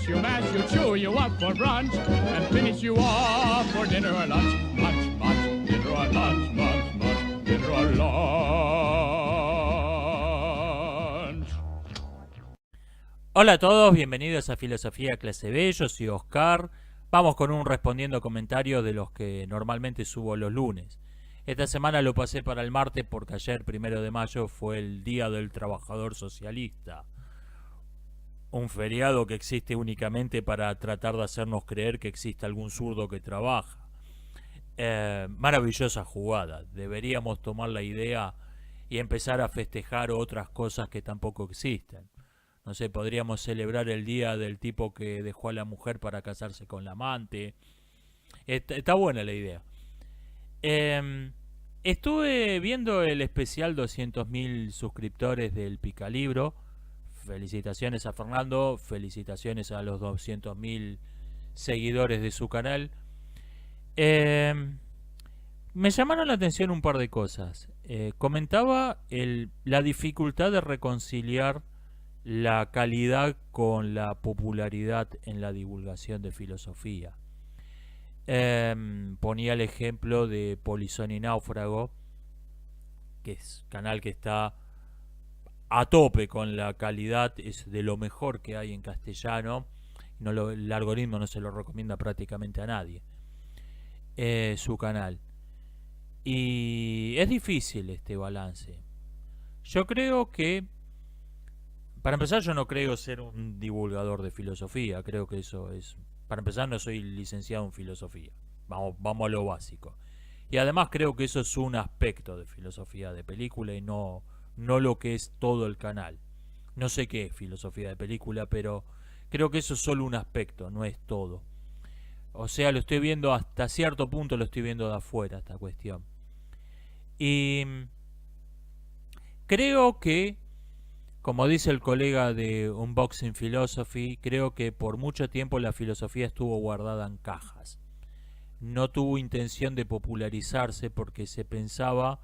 mix, you mash, you chew, you up for brunch, and finish you off for dinner or lunch. Munch, munch, dinner or lunch, munch, munch, dinner or lunch. Hola a todos, bienvenidos a Filosofía Clase B, yo soy Oscar. Vamos con un respondiendo comentario de los que normalmente subo los lunes. Esta semana lo pasé para el martes porque ayer, 1 de mayo, fue el Día del Trabajador Socialista. Un feriado que existe únicamente para tratar de hacernos creer que existe algún zurdo que trabaja. Maravillosa jugada. Deberíamos tomar la idea y empezar a festejar otras cosas que tampoco existen. No sé, podríamos celebrar el día del tipo que dejó a la mujer para casarse con la amante. Está buena la idea. Estuve viendo el especial 200.000 suscriptores del Picalibro. Felicitaciones a Fernando, felicitaciones a los 200.000 seguidores de su canal. Me llamaron la atención un par de cosas. Comentaba la dificultad de reconciliar la calidad con la popularidad en la divulgación de filosofía. Ponía el ejemplo de Polizón y Náufrago, que es canal que está a tope con la calidad, es de lo mejor que hay en castellano. El algoritmo no se lo recomienda prácticamente a nadie, su canal. Y es difícil este balance. Yo creo que, para empezar, yo no creo ser un divulgador de filosofía. Creo que eso es... Para empezar, no soy licenciado en filosofía. Vamos a lo básico. Y además creo que eso es un aspecto de filosofía de película y no lo que es todo el canal. No sé qué es filosofía de película, pero creo que eso es solo un aspecto, no es todo. O sea, lo estoy viendo hasta cierto punto, lo estoy viendo de afuera esta cuestión. Y creo que, como dice el colega de Unboxing Philosophy, creo que por mucho tiempo la filosofía estuvo guardada en cajas. No tuvo intención de popularizarse porque se pensaba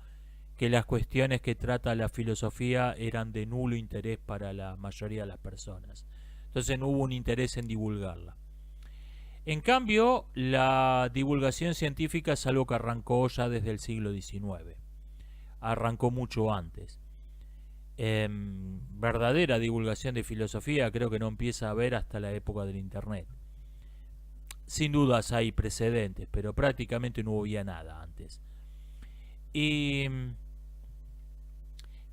que las cuestiones que trata la filosofía eran de nulo interés para la mayoría de las personas. Entonces no hubo un interés en divulgarla. En cambio, la divulgación científica es algo que arrancó ya desde el siglo XIX. Arrancó mucho antes. Verdadera divulgación de filosofía creo que no empieza a haber hasta la época del internet. Sin dudas hay precedentes, pero prácticamente no había nada antes. Y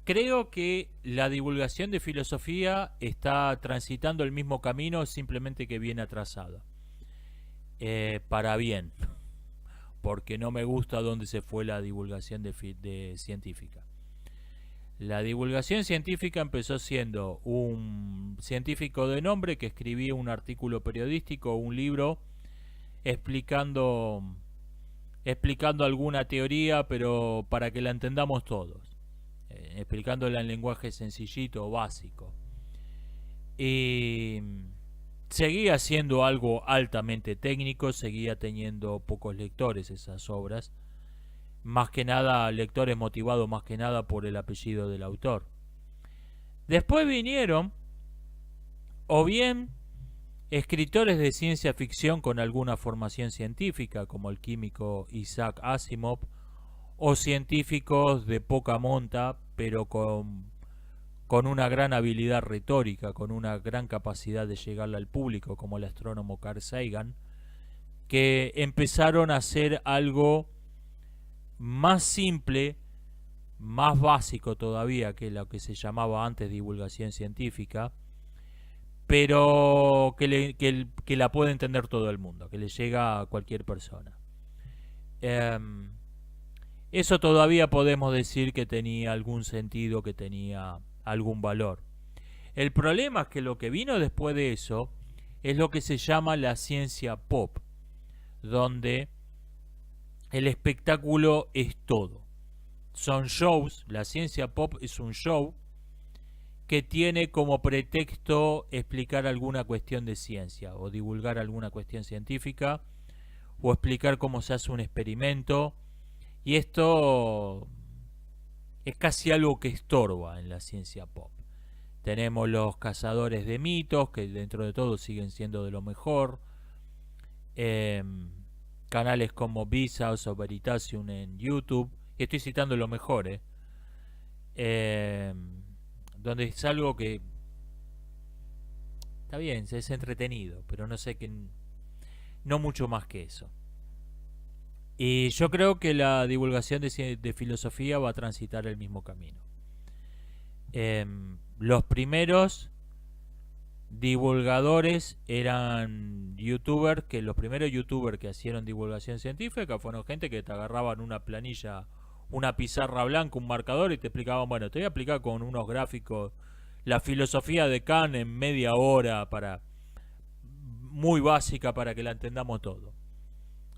creo que la divulgación de filosofía está transitando el mismo camino, simplemente que viene atrasada. Para bien, porque no me gusta dónde se fue la divulgación de científica. La divulgación científica empezó siendo un científico de nombre que escribía un artículo periodístico o un libro explicando alguna teoría, pero para que la entendamos todos, explicándola en lenguaje sencillito, básico. Y seguía siendo algo altamente técnico, seguía teniendo pocos lectores esas obras. Más que nada, lectores motivados más que nada por el apellido del autor. Después vinieron, o bien, escritores de ciencia ficción con alguna formación científica, como el químico Isaac Asimov, o científicos de poca monta, pero con una gran habilidad retórica, con una gran capacidad de llegarle al público, como el astrónomo Carl Sagan, que empezaron a hacer algo más simple, más básico todavía que lo que se llamaba antes divulgación científica, pero que la puede entender todo el mundo, que le llega a cualquier persona. Eso todavía podemos decir que tenía algún sentido, que tenía algún valor. El problema es que lo que vino después de eso es lo que se llama la ciencia pop, donde el espectáculo es todo. Son shows, la ciencia pop es un show que tiene como pretexto explicar alguna cuestión de ciencia o divulgar alguna cuestión científica o explicar cómo se hace un experimento, y esto es casi algo que estorba en la ciencia pop. Tenemos los cazadores de mitos, que dentro de todo siguen siendo de lo mejor. Canales como Vsauce o Veritasium en YouTube. Y estoy citando lo mejor, donde es algo que está bien, es entretenido, pero no sé qué, no mucho más que eso. Y yo creo que la divulgación de filosofía va a transitar el mismo camino. Los primeros divulgadores eran youtubers, que los primeros youtubers que hicieron divulgación científica fueron gente que te agarraban una planilla, una pizarra blanca, un marcador y te explicaban, bueno, te voy a explicar con unos gráficos la filosofía de Kant en media hora, para muy básica para que la entendamos todo.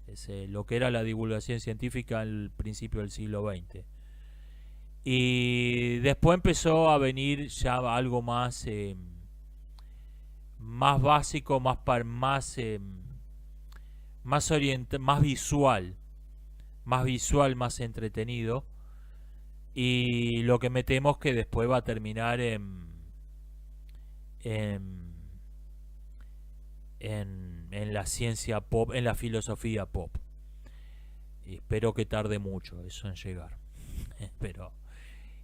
Es lo que era la divulgación científica al principio del siglo XX. Y después empezó a venir ya algo más más básico, más visual, más entretenido. Y lo que me temo es que después va a terminar en la ciencia pop, en la filosofía pop. Y espero que tarde mucho eso en llegar. Pero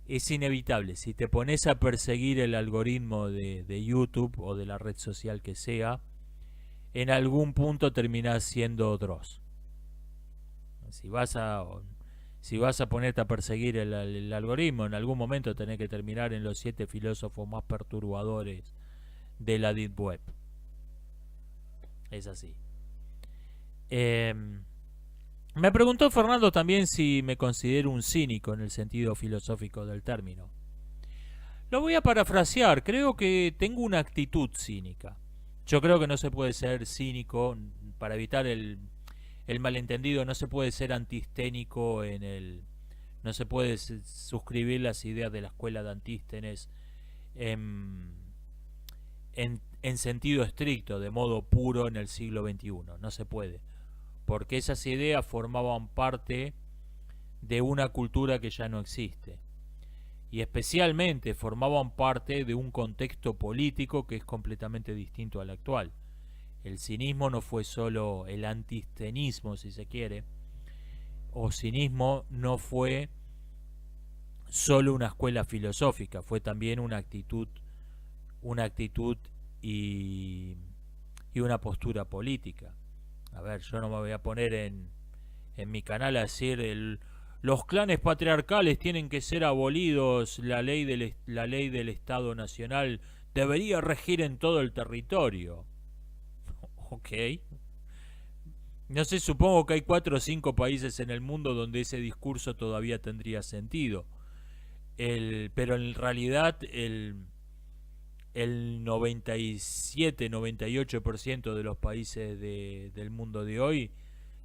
es inevitable. Si te pones a perseguir el algoritmo de YouTube o de la red social que sea, en algún punto terminás siendo Dross. Si vas a ponerte a perseguir el algoritmo, en algún momento tenés que terminar en los 7 filósofos más perturbadores de la Deep Web. Es así. Me preguntó Fernando también si me considero un cínico en el sentido filosófico del término. Lo voy a parafrasear. Creo que tengo una actitud cínica. Yo creo que no se puede ser cínico, para evitar el malentendido, no se puede ser antisténico no se puede suscribir las ideas de la escuela de Antístenes en sentido estricto, de modo puro en el siglo XXI. No se puede, porque esas ideas formaban parte de una cultura que ya no existe, y especialmente formaban parte de un contexto político que es completamente distinto al actual. El cinismo no fue solo el antistenismo, si se quiere, o cinismo no fue solo una escuela filosófica, fue también una actitud y una postura política. A ver, yo no me voy a poner en mi canal a decir los clanes patriarcales tienen que ser abolidos, la ley del Estado Nacional debería regir en todo el territorio. Ok. No sé, supongo que hay 4 o 5 países en el mundo donde ese discurso todavía tendría sentido. Pero en realidad el 97-98% de los países del mundo de hoy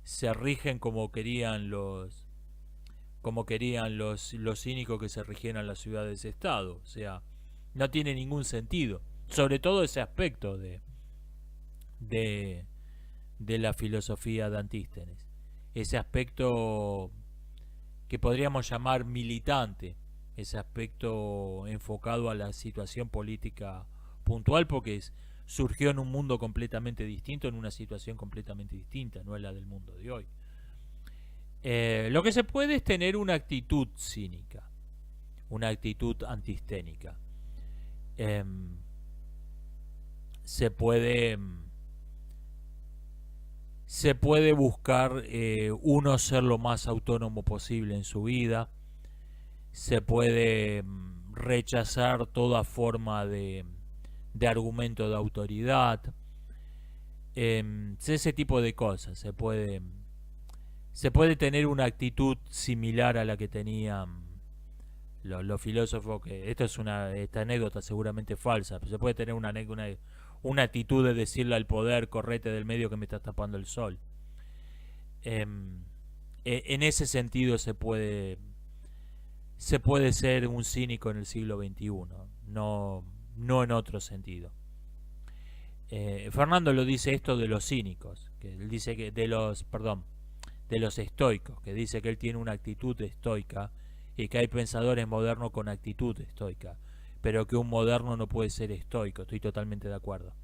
se rigen como querían los cínicos que se rigieran las ciudades-estado. O sea, no tiene ningún sentido. Sobre todo ese aspecto de la filosofía de Antístenes. Ese aspecto que podríamos llamar militante. Ese aspecto enfocado a la situación política puntual, porque surgió en un mundo completamente distinto, en una situación completamente distinta, no es la del mundo de hoy. Lo que se puede es tener una actitud cínica, una actitud antisténica. Se puede buscar uno ser lo más autónomo posible en su vida. Se puede rechazar toda forma de argumento de autoridad, ese tipo de cosas. Se puede tener una actitud similar a la que tenían los filósofos, que esta anécdota seguramente falsa, pero se puede tener una actitud de decirle al poder: correte del medio que me está tapando el sol. En ese sentido se puede ser un cínico en el siglo XXI, no en otro sentido. Fernando lo dice esto de los cínicos, que él dice que de los estoicos, que dice que él tiene una actitud estoica y que hay pensadores modernos con actitud estoica. pero que un moderno no puede ser estoico, estoy totalmente de acuerdo.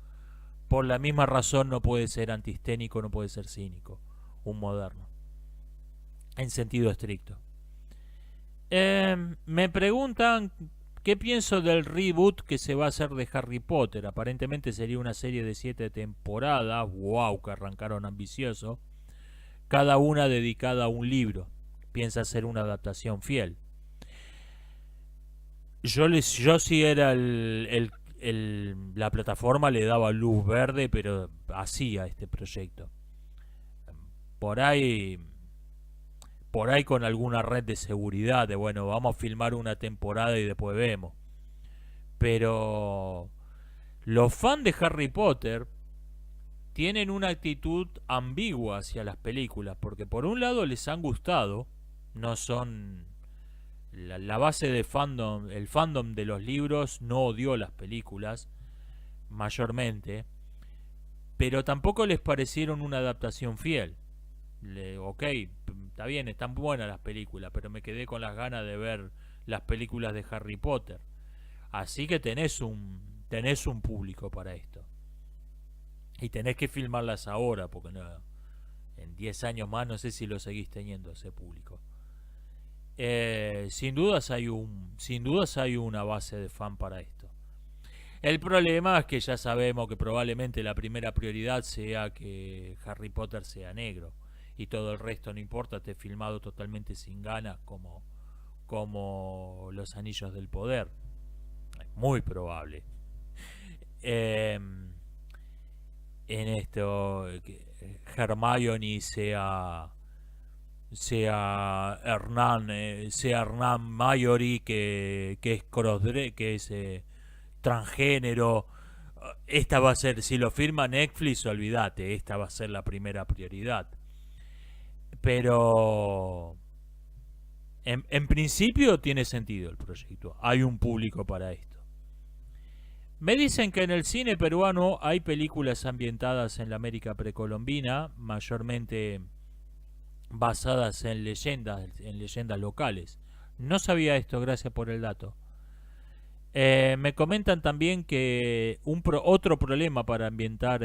Por la misma razón no puede ser antisténico, no puede ser cínico, un moderno, en sentido estricto. Me preguntan qué pienso del reboot que se va a hacer de Harry Potter. Aparentemente sería una serie de 7 temporadas, wow, que arrancaron ambicioso, cada una dedicada a un libro. Piensa hacer una adaptación fiel. Yo si era la plataforma le daba luz verde, pero hacía este proyecto. Por ahí, por ahí con alguna red de seguridad, de bueno, vamos a filmar una temporada y después vemos. Pero los fans de Harry Potter tienen una actitud ambigua hacia las películas, porque por un lado les han gustado, no son la base de fandom, el fandom de los libros no odió las películas mayormente, pero tampoco les parecieron una adaptación fiel. Ok, está bien, están buenas las películas, pero me quedé con las ganas de ver las películas de Harry Potter. Así que tenés un público para esto. Y tenés que filmarlas ahora, porque no, en 10 años más no sé si lo seguís teniendo ese público. Sin dudas hay una base de fan para esto. El problema es que ya sabemos que probablemente la primera prioridad sea que Harry Potter sea negro y todo el resto no importa, esté filmado totalmente sin ganas como Los Anillos del Poder. Es muy probable. En esto que Hermione sea Hernán Mayori que es que es transgénero. Esta va a ser, si lo firma Netflix, olvídate, esta va a ser la primera prioridad. Pero en principio tiene sentido el proyecto, hay un público para esto. Me dicen que en el cine peruano hay películas ambientadas en la América precolombina, mayormente basadas en leyendas locales. No sabía esto, gracias por el dato. Me comentan también que otro problema para ambientar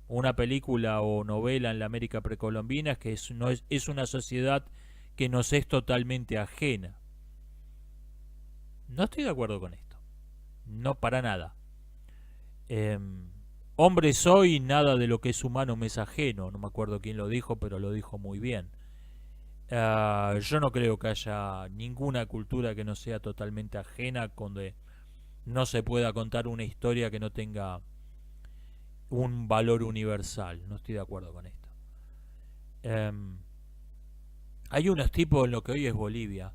una película o novela en la América precolombina es que es una sociedad que nos es totalmente ajena. No estoy de acuerdo con esto. No, para nada. Hombre soy, nada de lo que es humano me es ajeno. No me acuerdo quién lo dijo, pero lo dijo muy bien. Yo no creo que haya ninguna cultura que no sea totalmente ajena, donde no se pueda contar una historia que no tenga un valor universal. No estoy de acuerdo con esto. Hay unos tipos en lo que hoy es Bolivia,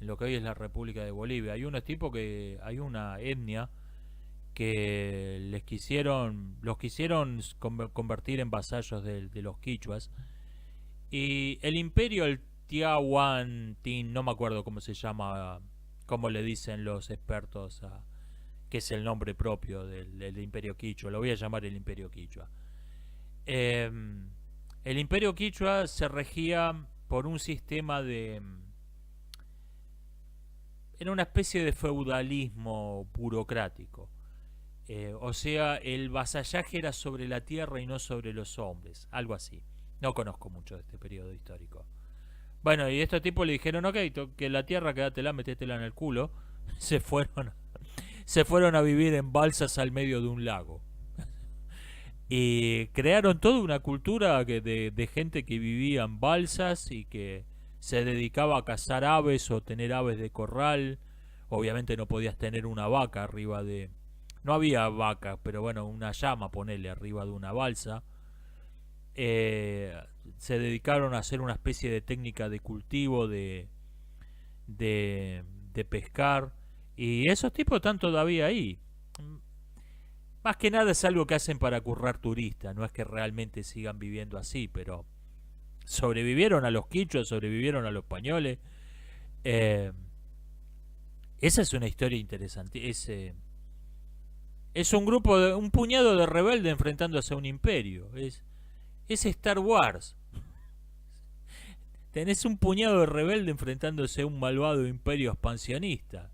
en lo que hoy es la República de Bolivia. Hay unos tipos que hay una etnia que los quisieron convertir en vasallos de los quichuas, y el imperio, el Tiahuantin, no me acuerdo cómo se llama, cómo le dicen los expertos, que es el nombre propio del imperio quichua, lo voy a llamar el imperio quichua. El imperio quichua se regía por un sistema era una especie de feudalismo burocrático. O sea, el vasallaje era sobre la tierra y no sobre los hombres, algo así. No conozco mucho de este periodo histórico. Bueno, y estos tipos le dijeron, ok, que la tierra quédatela, metétela en el culo. Se fueron a vivir en balsas al medio de un lago. Y crearon toda una cultura de gente que vivía en balsas y que se dedicaba a cazar aves o tener aves de corral. Obviamente no podías tener una vaca arriba de... No había vacas, pero bueno, una llama, ponele, arriba de una balsa. Se dedicaron a hacer una especie de técnica de cultivo, de pescar. Y esos tipos están todavía ahí. Más que nada es algo que hacen para currar turistas. No es que realmente sigan viviendo así, pero sobrevivieron a los quichuas, sobrevivieron a los españoles. Esa es una historia interesante. Es un grupo, un puñado de rebeldes enfrentándose a un imperio. Es Star Wars. Tenés un puñado de rebeldes enfrentándose a un malvado imperio expansionista.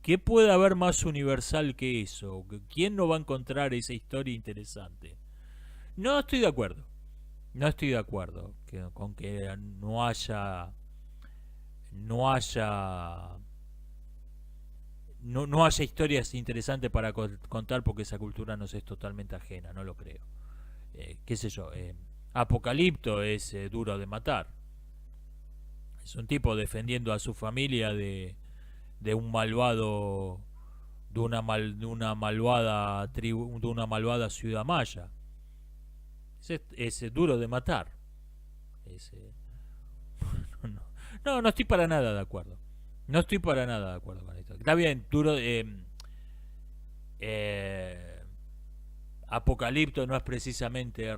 ¿Qué puede haber más universal que eso? ¿Quién no va a encontrar esa historia interesante? No estoy de acuerdo. No estoy de acuerdo con que no haya no haya historias interesantes para contar porque esa cultura nos es totalmente ajena, no lo creo. Qué sé yo, Apocalipto es duro de matar. Es un tipo defendiendo a su familia de un malvado, de una malvada tribu, de una malvada ciudad maya. Es duro de matar. Es, no, no estoy para nada de acuerdo. No estoy para nada de acuerdo con esto. Está bien, duro. Eh, Apocalipto no es precisamente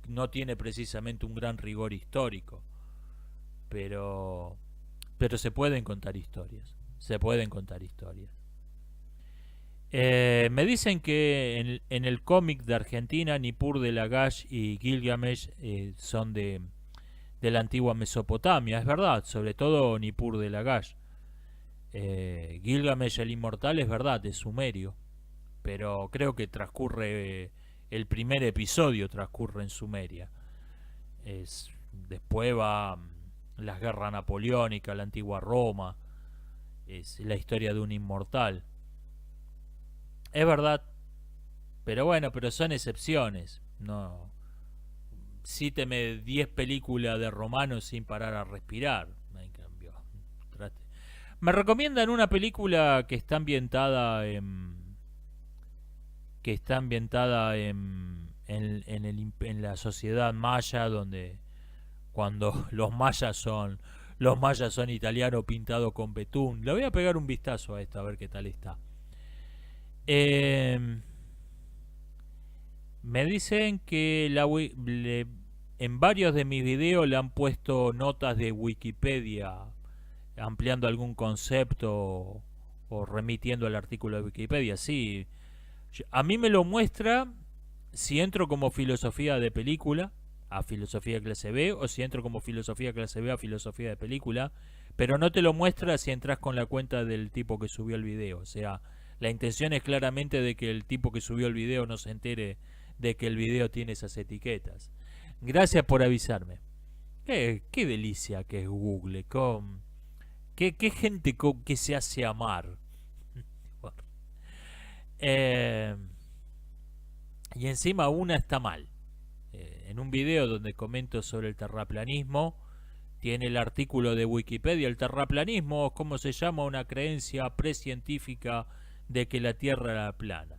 no tiene precisamente un gran rigor histórico, pero se pueden contar historias. Se pueden contar historias. Me dicen que en el cómic de Argentina, Nippur de Lagash y Gilgamesh son de la antigua Mesopotamia. Es verdad, sobre todo Nippur de Lagash. Gilgamesh el Inmortal es verdad, es sumerio. Pero creo que transcurre, el primer episodio transcurre en Sumeria. Después va las guerras napoleónicas, la antigua Roma. Es la historia de un inmortal. Es verdad, pero bueno, pero son excepciones. No, cíteme 10 películas de romanos sin parar a respirar. En cambio, me recomiendan una película que está ambientada en la sociedad maya, donde cuando los mayas son italianos pintados con betún. Le voy a pegar un vistazo a esto a ver qué tal está. Me dicen que en varios de mis videos le han puesto notas de Wikipedia, ampliando algún concepto o remitiendo al artículo de Wikipedia. Sí, a mí me lo muestra si entro como filosofía de película a filosofía clase B, o si entro como filosofía clase B a filosofía de película, pero no te lo muestra si entras con la cuenta del tipo que subió el video. O sea, la intención es claramente de que el tipo que subió el video no se entere de que el video tiene esas etiquetas. Gracias por avisarme. Qué delicia que es Google. Qué gente que se hace amar. Y encima una está mal. En un video donde comento sobre el terraplanismo, tiene el artículo de Wikipedia: el terraplanismo, ¿cómo se llama? Una creencia precientífica de que la Tierra era plana.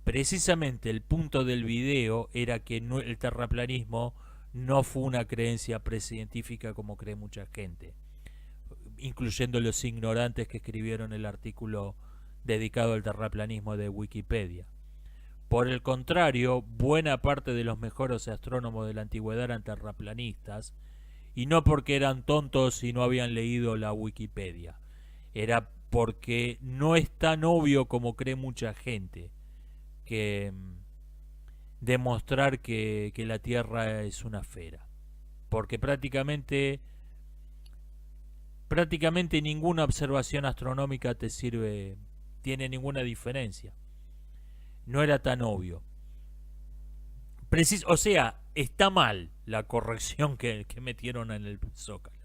Precisamente el punto del video era que el terraplanismo no fue una creencia precientífica como cree mucha gente, incluyendo los ignorantes que escribieron el artículo dedicado al terraplanismo de Wikipedia. Por el contrario, buena parte de los mejores astrónomos de la antigüedad eran terraplanistas, y no porque eran tontos y no habían leído la Wikipedia. Era porque no es tan obvio como cree mucha gente que demostrar que la Tierra es una esfera. Porque prácticamente ninguna observación astronómica tiene ninguna diferencia. No era tan obvio. O sea, está mal la corrección que metieron en el Zócalo.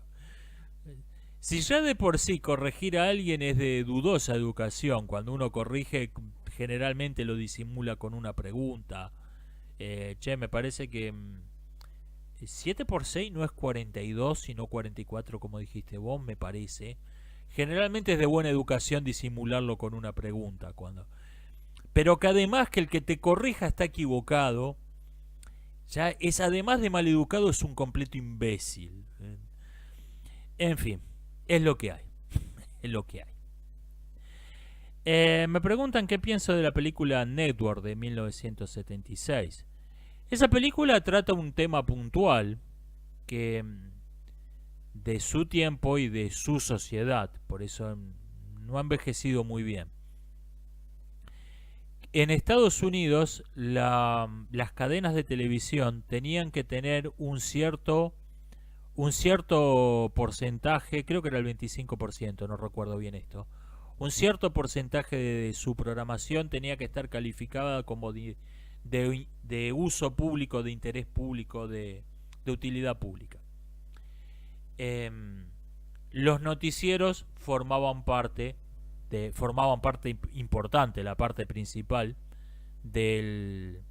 Si ya de por sí corregir a alguien es de dudosa educación, cuando uno corrige generalmente lo disimula con una pregunta. Me parece que 7 por 6 no es 42, sino 44 como dijiste vos, me parece. Generalmente es de buena educación disimularlo con una pregunta. Pero que además que el que te corrija está equivocado, ya es, además de maleducado, es un completo imbécil. En fin, es lo que hay. Es lo que hay. Me preguntan qué pienso de la película Network de 1976. Esa película trata un tema puntual que de su tiempo y de su sociedad, por eso no ha envejecido muy bien. En Estados Unidos las cadenas de televisión tenían que tener un cierto porcentaje, creo que era el 25%, no recuerdo bien esto, un cierto porcentaje de su programación tenía que estar calificada como de uso público, de interés público, de utilidad pública. Los noticieros formaban parte importante, la parte principal de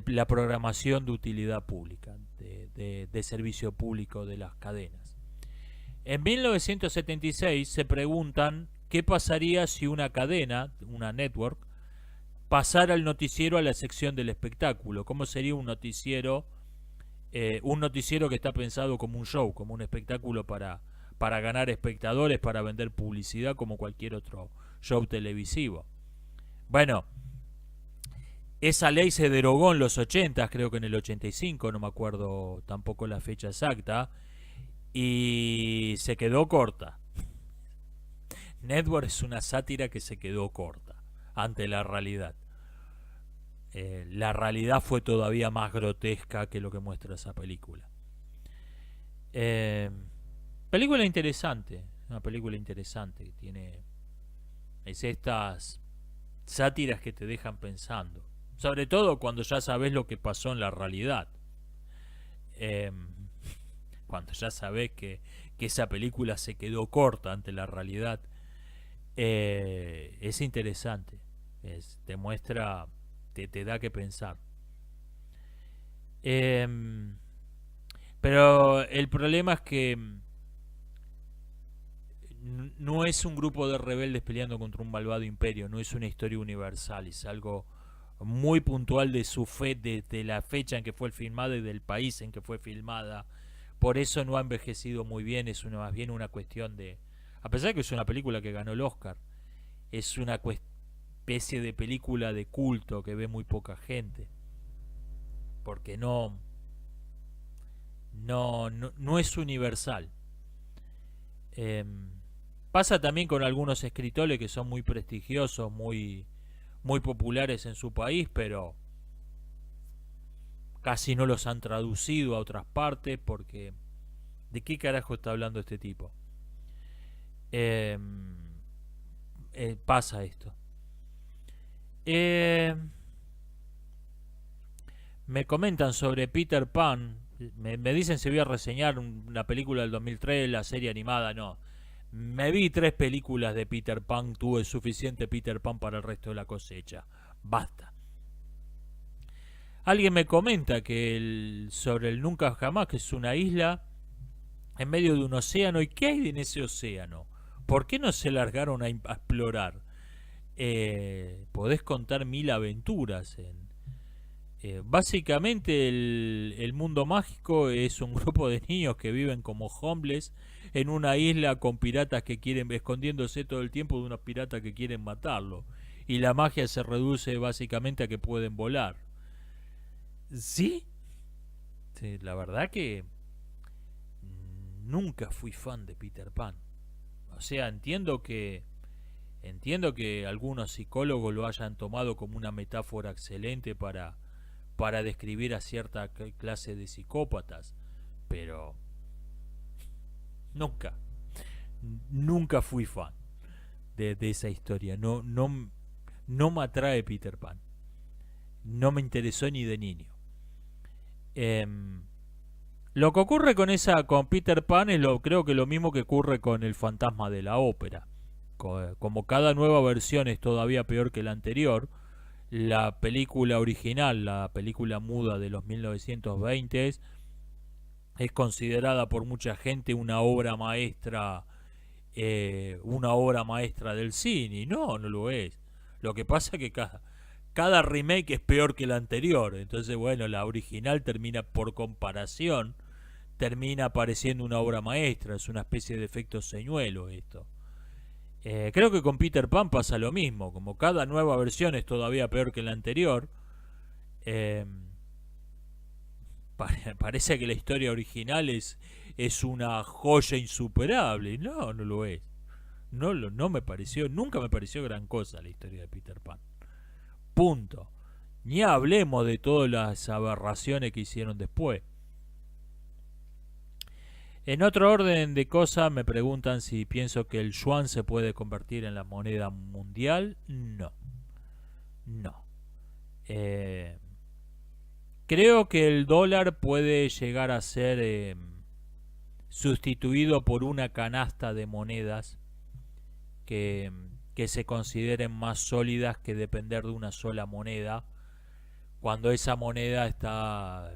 la programación de utilidad pública, de servicio público de las cadenas. En 1976 se preguntan qué pasaría si una cadena, una network, pasara el noticiero a la sección del espectáculo. ¿Cómo sería un noticiero que está pensado como un show, como un espectáculo para ganar espectadores, para vender publicidad, como cualquier otro show televisivo? Bueno, esa ley se derogó en los 80, creo que en el 85, no me acuerdo tampoco la fecha exacta, y se quedó corta. Network es una sátira que se quedó corta ante la realidad. La realidad fue todavía más grotesca que lo que muestra esa película. Película interesante, una película interesante que tiene estas sátiras que te dejan pensando, sobre todo cuando ya sabes lo que pasó en la realidad. Cuando ya sabes que esa película se quedó corta ante la realidad, es interesante, te muestra, te da que pensar. Pero el problema es que no es un grupo de rebeldes peleando contra un malvado imperio, no es una historia universal, es algo muy puntual de su fe, de la fecha en que fue filmada y del país en que fue filmada. Por eso no ha envejecido muy bien, es más bien una cuestión de... A pesar de que es una película que ganó el Oscar, es una especie de película de culto que ve muy poca gente. Porque no es universal. Pasa también con algunos escritores que son muy prestigiosos, muy populares en su país, pero casi no los han traducido a otras partes porque ¿de qué carajo está hablando este tipo? Pasa esto. Me comentan sobre Peter Pan. Me dicen si voy a reseñar una película del 2003, la serie animada. No, me vi 3 películas de Peter Pan. Tuve suficiente Peter Pan para el resto de la cosecha. Basta. Alguien me comenta que sobre el Nunca Jamás, que es una isla en medio de un océano. ¿Y qué hay en ese océano? ¿Por qué no se largaron a explorar? Podés contar 1000 aventuras. Básicamente el mundo mágico es un grupo de niños que viven como homeless en una isla con piratas que quieren, escondiéndose todo el tiempo de unos piratas que quieren matarlo. Y la magia se reduce básicamente a que pueden volar. ¿Sí? Sí, la verdad que nunca fui fan de Peter Pan. O sea, entiendo que algunos psicólogos lo hayan tomado como una metáfora excelente para describir a cierta clase de psicópatas, pero nunca fui fan de esa historia. No me atrae Peter Pan. No me interesó ni de niño. Lo que ocurre con Peter Pan es creo que lo mismo que ocurre con El fantasma de la ópera. Como cada nueva versión es todavía peor que la anterior, la película original, la película muda de los 1920, es considerada por mucha gente una obra maestra del cine. Y no lo es. Lo que pasa es que cada remake es peor que la anterior. Entonces, bueno, la original por comparación, termina pareciendo una obra maestra. Es una especie de efecto señuelo esto. Creo que con Peter Pan pasa lo mismo. Como cada nueva versión es todavía peor que la anterior, parece que la historia original es una joya insuperable. No lo es. No me pareció, nunca me pareció gran cosa la historia de Peter Pan. Punto. Ni hablemos de todas las aberraciones que hicieron después. En otro orden de cosas me preguntan si pienso que el yuan se puede convertir en la moneda mundial. No, no. Eh, Creo que el dólar puede llegar a ser sustituido por una canasta de monedas que, que se consideren más sólidas que depender de una sola moneda, cuando esa moneda está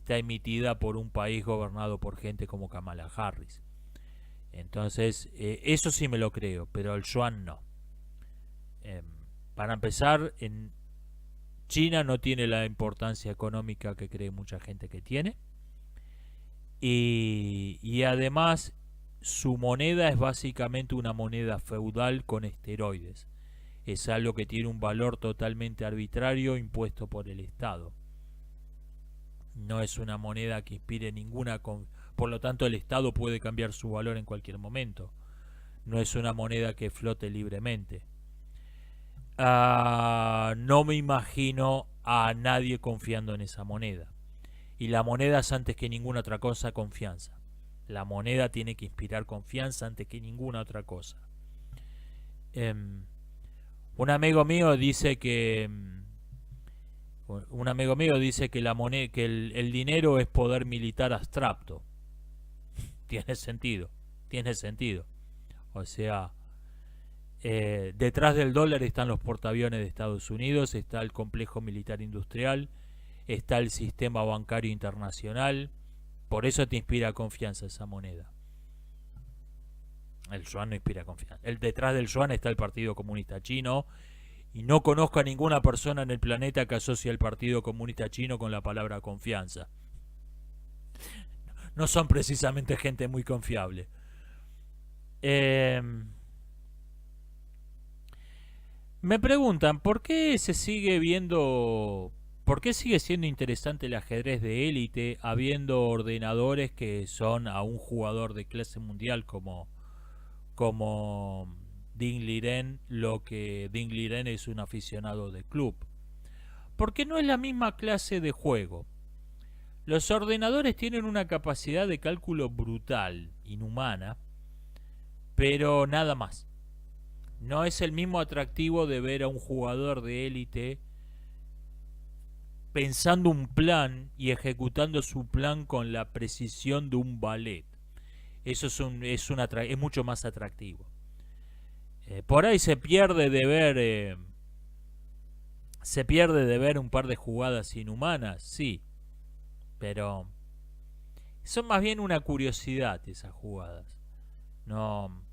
emitida por un país gobernado por gente como Kamala Harris. Entonces, eso sí me lo creo, pero el yuan no. Eh, para empezar, en China no tiene la importancia económica que cree mucha gente que tiene. Y además, su moneda es básicamente una moneda feudal con esteroides. Es algo que tiene un valor totalmente arbitrario impuesto por el Estado. No es una moneda que inspire ninguna... Por lo tanto, el Estado puede cambiar su valor en cualquier momento. No es una moneda que flote libremente. No me imagino a nadie confiando en esa moneda. Y la moneda es antes que ninguna otra cosa confianza. La moneda tiene que inspirar confianza antes que ninguna otra cosa. Un amigo mío dice que la moneda, que el dinero es poder militar abstracto. Tiene sentido, tiene sentido. O sea, detrás del dólar están los portaaviones de Estados Unidos, está el complejo militar industrial, está el sistema bancario internacional. Por eso te inspira confianza esa moneda. El yuan no inspira confianza. Detrás del yuan está el Partido Comunista Chino. Y no conozco a ninguna persona en el planeta que asocie al Partido Comunista Chino con la palabra confianza. No son precisamente gente muy confiable. Me preguntan, ¿por qué se sigue viendo... ¿Por qué sigue siendo interesante el ajedrez de élite habiendo ordenadores que son a un jugador de clase mundial como Ding Liren, lo que Ding Liren es un aficionado de club? Porque no es la misma clase de juego. Los ordenadores tienen una capacidad de cálculo brutal, inhumana, pero nada más. No es el mismo atractivo de ver a un jugador de élite pensando un plan y ejecutando su plan con la precisión de un ballet. Eso es mucho más atractivo. Por ahí se pierde de ver un par de jugadas inhumanas, sí, pero son más bien una curiosidad esas jugadas. No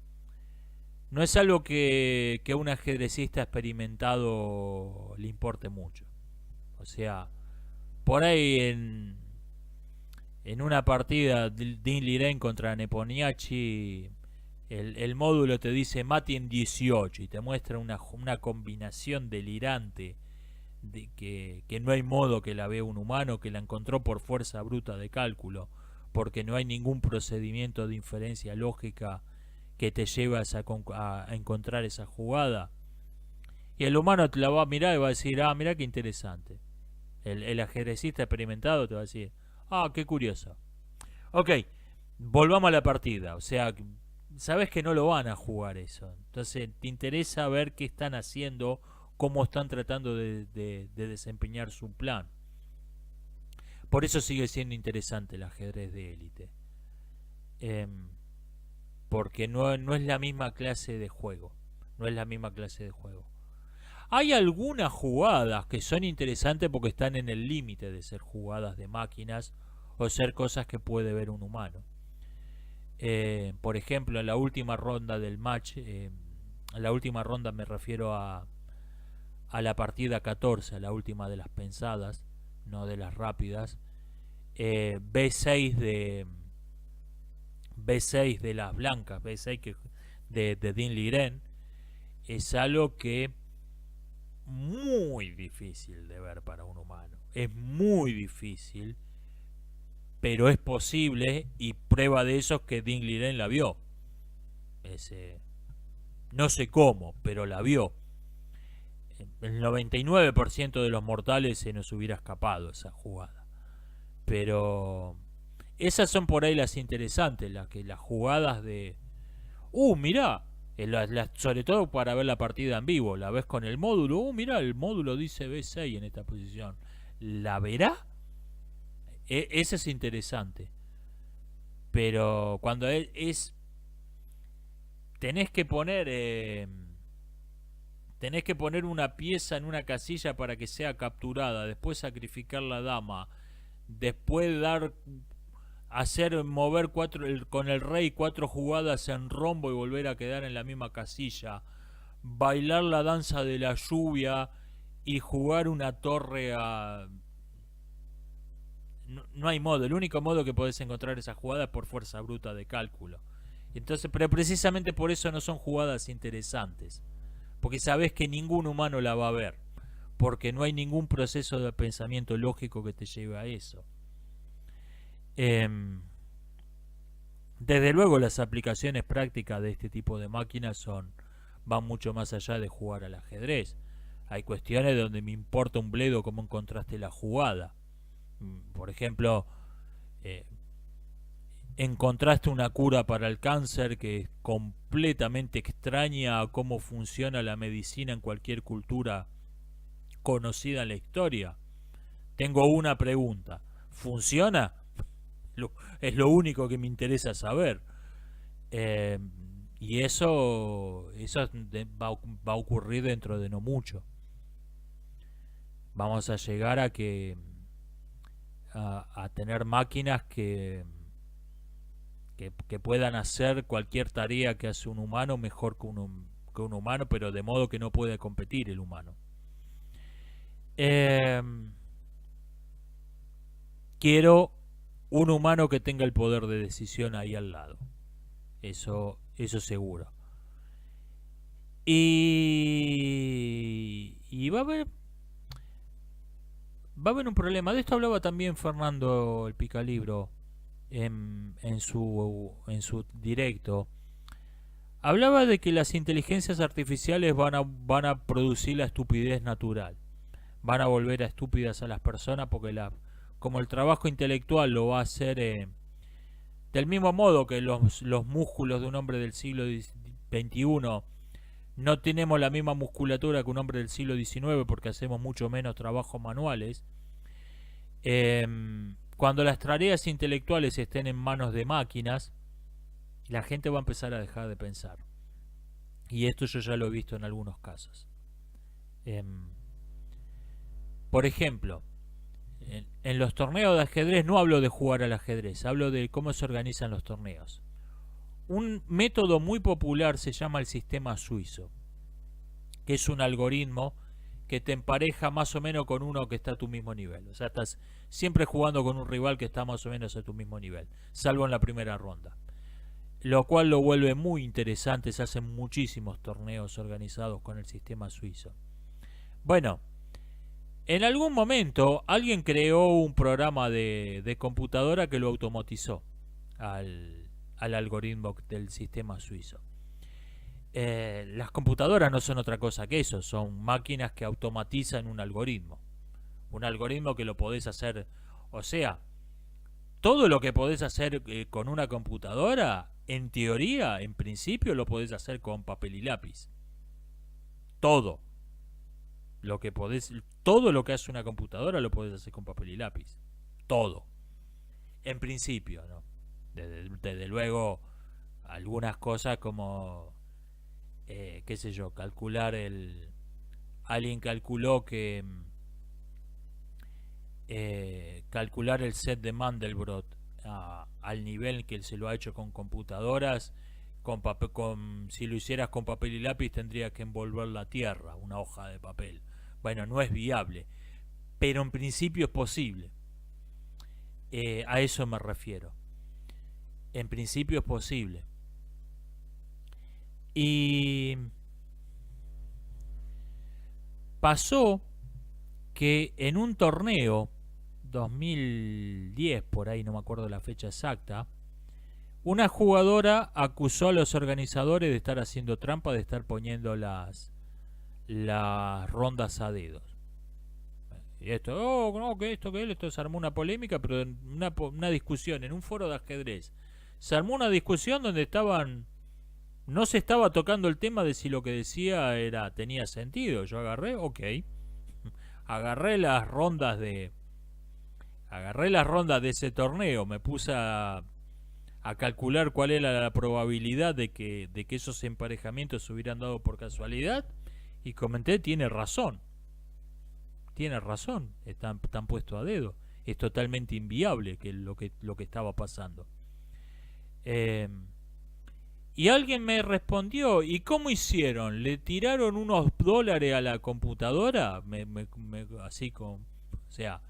es algo que a un ajedrecista experimentado le importe mucho. O sea, por ahí en una partida Dean Liren contra Neponiachi, el módulo te dice mate en 18 y te muestra una combinación delirante de que no hay modo que la vea un humano, que la encontró por fuerza bruta de cálculo, porque no hay ningún procedimiento de inferencia lógica que te lleve a encontrar esa jugada. Y el humano te la va a mirar y va a decir, mirá qué interesante. El ajedrecista experimentado te va a decir, qué curioso. Ok, volvamos a la partida. O sea, sabes que no lo van a jugar eso. Entonces te interesa ver qué están haciendo, cómo están tratando de desempeñar su plan. Por eso sigue siendo interesante el ajedrez de élite. Porque no es la misma clase de juego. No es la misma clase de juego. Hay algunas jugadas que son interesantes porque están en el límite de ser jugadas de máquinas o ser cosas que puede ver un humano. Por ejemplo, en la última ronda del match, en la última ronda me refiero a la partida 14, a la última de las pensadas, no de las rápidas. B6 de las blancas, B6 de Dean Liren, es algo que muy difícil de ver para un humano. Es muy difícil, pero es posible, y prueba de eso es que Dean Liren la vio. No sé cómo, pero la vio. El 99% de los mortales se nos hubiera escapado esa jugada. Pero Esas son por ahí las interesantes, las jugadas de... Mirá, sobre todo para ver la partida en vivo, la ves con el módulo, mirá, el módulo dice B6 en esta posición. ¿La verá? Ese es interesante. Pero cuando tenés que poner una pieza en una casilla para que sea capturada, después sacrificar la dama, después hacer mover con el rey 4 jugadas en rombo y volver a quedar en la misma casilla, bailar la danza de la lluvia y jugar una torre a... No hay modo, el único modo que podés encontrar esa jugada es por fuerza bruta de cálculo. Entonces, pero precisamente por eso no son jugadas interesantes, porque sabés que ningún humano la va a ver, porque no hay ningún proceso de pensamiento lógico que te lleve a eso. Desde luego las aplicaciones prácticas de este tipo de máquinas van mucho más allá de jugar al ajedrez. Hay cuestiones donde me importa un bledo cómo encontraste la jugada. Por ejemplo, encontraste una cura para el cáncer que es completamente extraña a cómo funciona la medicina en cualquier cultura conocida en la historia. Tengo una pregunta: ¿funciona? Es lo único que me interesa saber. Y eso va a ocurrir dentro de no mucho. Vamos a llegar a tener máquinas que puedan hacer cualquier tarea que hace un humano mejor que un humano, pero de modo que no puede competir el humano. Quiero un humano que tenga el poder de decisión ahí al lado. Eso seguro. Y va a haber un problema. De esto hablaba también Fernando el Picalibro en su directo. Hablaba de que las inteligencias artificiales van a producir la estupidez natural. Van a volver a estúpidas a las personas porque como el trabajo intelectual lo va a hacer del mismo modo que los músculos de un hombre del siglo XXI no tenemos la misma musculatura que un hombre del siglo XIX porque hacemos mucho menos trabajos manuales. Cuando las tareas intelectuales estén en manos de máquinas, la gente va a empezar a dejar de pensar. Y esto yo ya lo he visto en algunos casos. Por ejemplo, en los torneos de ajedrez no hablo de jugar al ajedrez, hablo de cómo se organizan los torneos. Un método muy popular se llama el sistema suizo, que es un algoritmo que te empareja más o menos con uno que está a tu mismo nivel. O sea, estás siempre jugando con un rival que está más o menos a tu mismo nivel, salvo en la primera ronda. Lo cual lo vuelve muy interesante. Se hacen muchísimos torneos organizados con el sistema suizo. Bueno, en algún momento alguien creó un programa de computadora que lo automatizó al algoritmo del sistema suizo. Las computadoras no son otra cosa que eso, son máquinas que automatizan un algoritmo que lo podés hacer, o sea, todo lo que podés hacer con una computadora, en teoría, en principio lo podés hacer con papel y lápiz. Todo lo que hace una computadora lo podés hacer con papel y lápiz. Todo. En principio, ¿no? Desde luego, algunas cosas como qué sé yo, alguien calculó que calcular el set de Mandelbrot al nivel que se lo ha hecho con computadoras, si lo hicieras con papel y lápiz tendría que envolver la tierra, una hoja de papel. Bueno, no es viable, pero en principio es posible. A eso me refiero. En principio es posible. Y pasó que en un torneo 2010, por ahí no me acuerdo la fecha exacta, una jugadora acusó a los organizadores de estar haciendo trampa, de estar poniendo las rondas a dedos. Y esto, oh, no, que esto, que él, esto se armó una polémica, pero una discusión en un foro de ajedrez. Se armó una discusión donde no se estaba tocando el tema de si lo que decía tenía sentido. Yo agarré, ok, agarré las rondas de, agarré las rondas de ese torneo, me puse a calcular cuál era la probabilidad de que esos emparejamientos se hubieran dado por casualidad y comenté, tiene razón, están puestos a dedo, es totalmente inviable lo que estaba pasando. Eh, y alguien me respondió, ¿y cómo hicieron? ¿Le tiraron unos dólares a la computadora? Así como, o sea,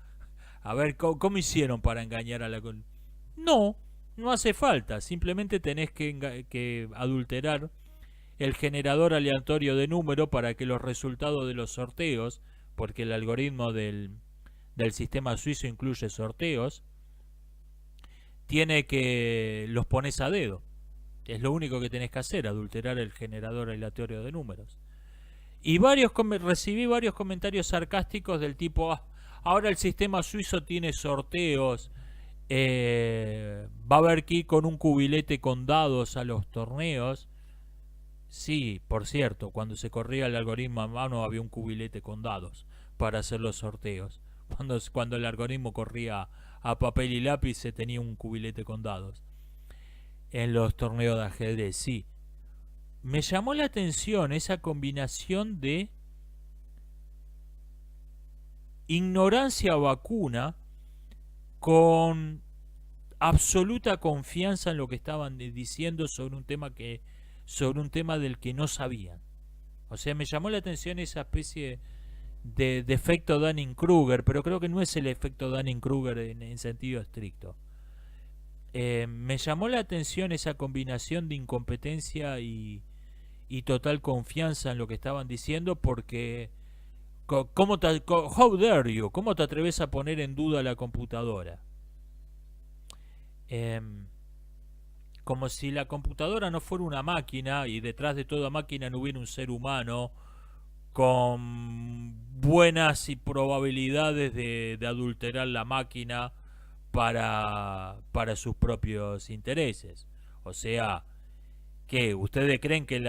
a ver, ¿cómo hicieron para engañar a la computadora? No, no hace falta, simplemente tenés que adulterar el generador aleatorio de número para que los resultados de los sorteos, porque el algoritmo del sistema suizo incluye sorteos, tiene que los pones a dedo. Es lo único que tenés que hacer, adulterar el generador aleatorio de números. Y recibí varios comentarios sarcásticos del tipo, ahora el sistema suizo tiene sorteos, va a haber que ir con un cubilete con dados a los torneos. Sí, por cierto, cuando se corría el algoritmo a mano había un cubilete con dados para hacer los sorteos. Cuando el algoritmo corría a papel y lápiz se tenía un cubilete con dados. En los torneos de ajedrez, sí. Me llamó la atención esa combinación de ignorancia vacuna con absoluta confianza en lo que estaban diciendo sobre un tema del que no sabían. O sea, me llamó la atención esa especie de efecto Dunning-Kruger, pero creo que no es el efecto Dunning-Kruger en sentido estricto. Me llamó la atención esa combinación de incompetencia y total confianza en lo que estaban diciendo, porque how dare you, ¿cómo te atreves a poner en duda la computadora? Como si la computadora no fuera una máquina y detrás de toda máquina no hubiera un ser humano con buenas probabilidades de adulterar la máquina para sus propios intereses. O sea, ¿qué? ¿Ustedes creen que el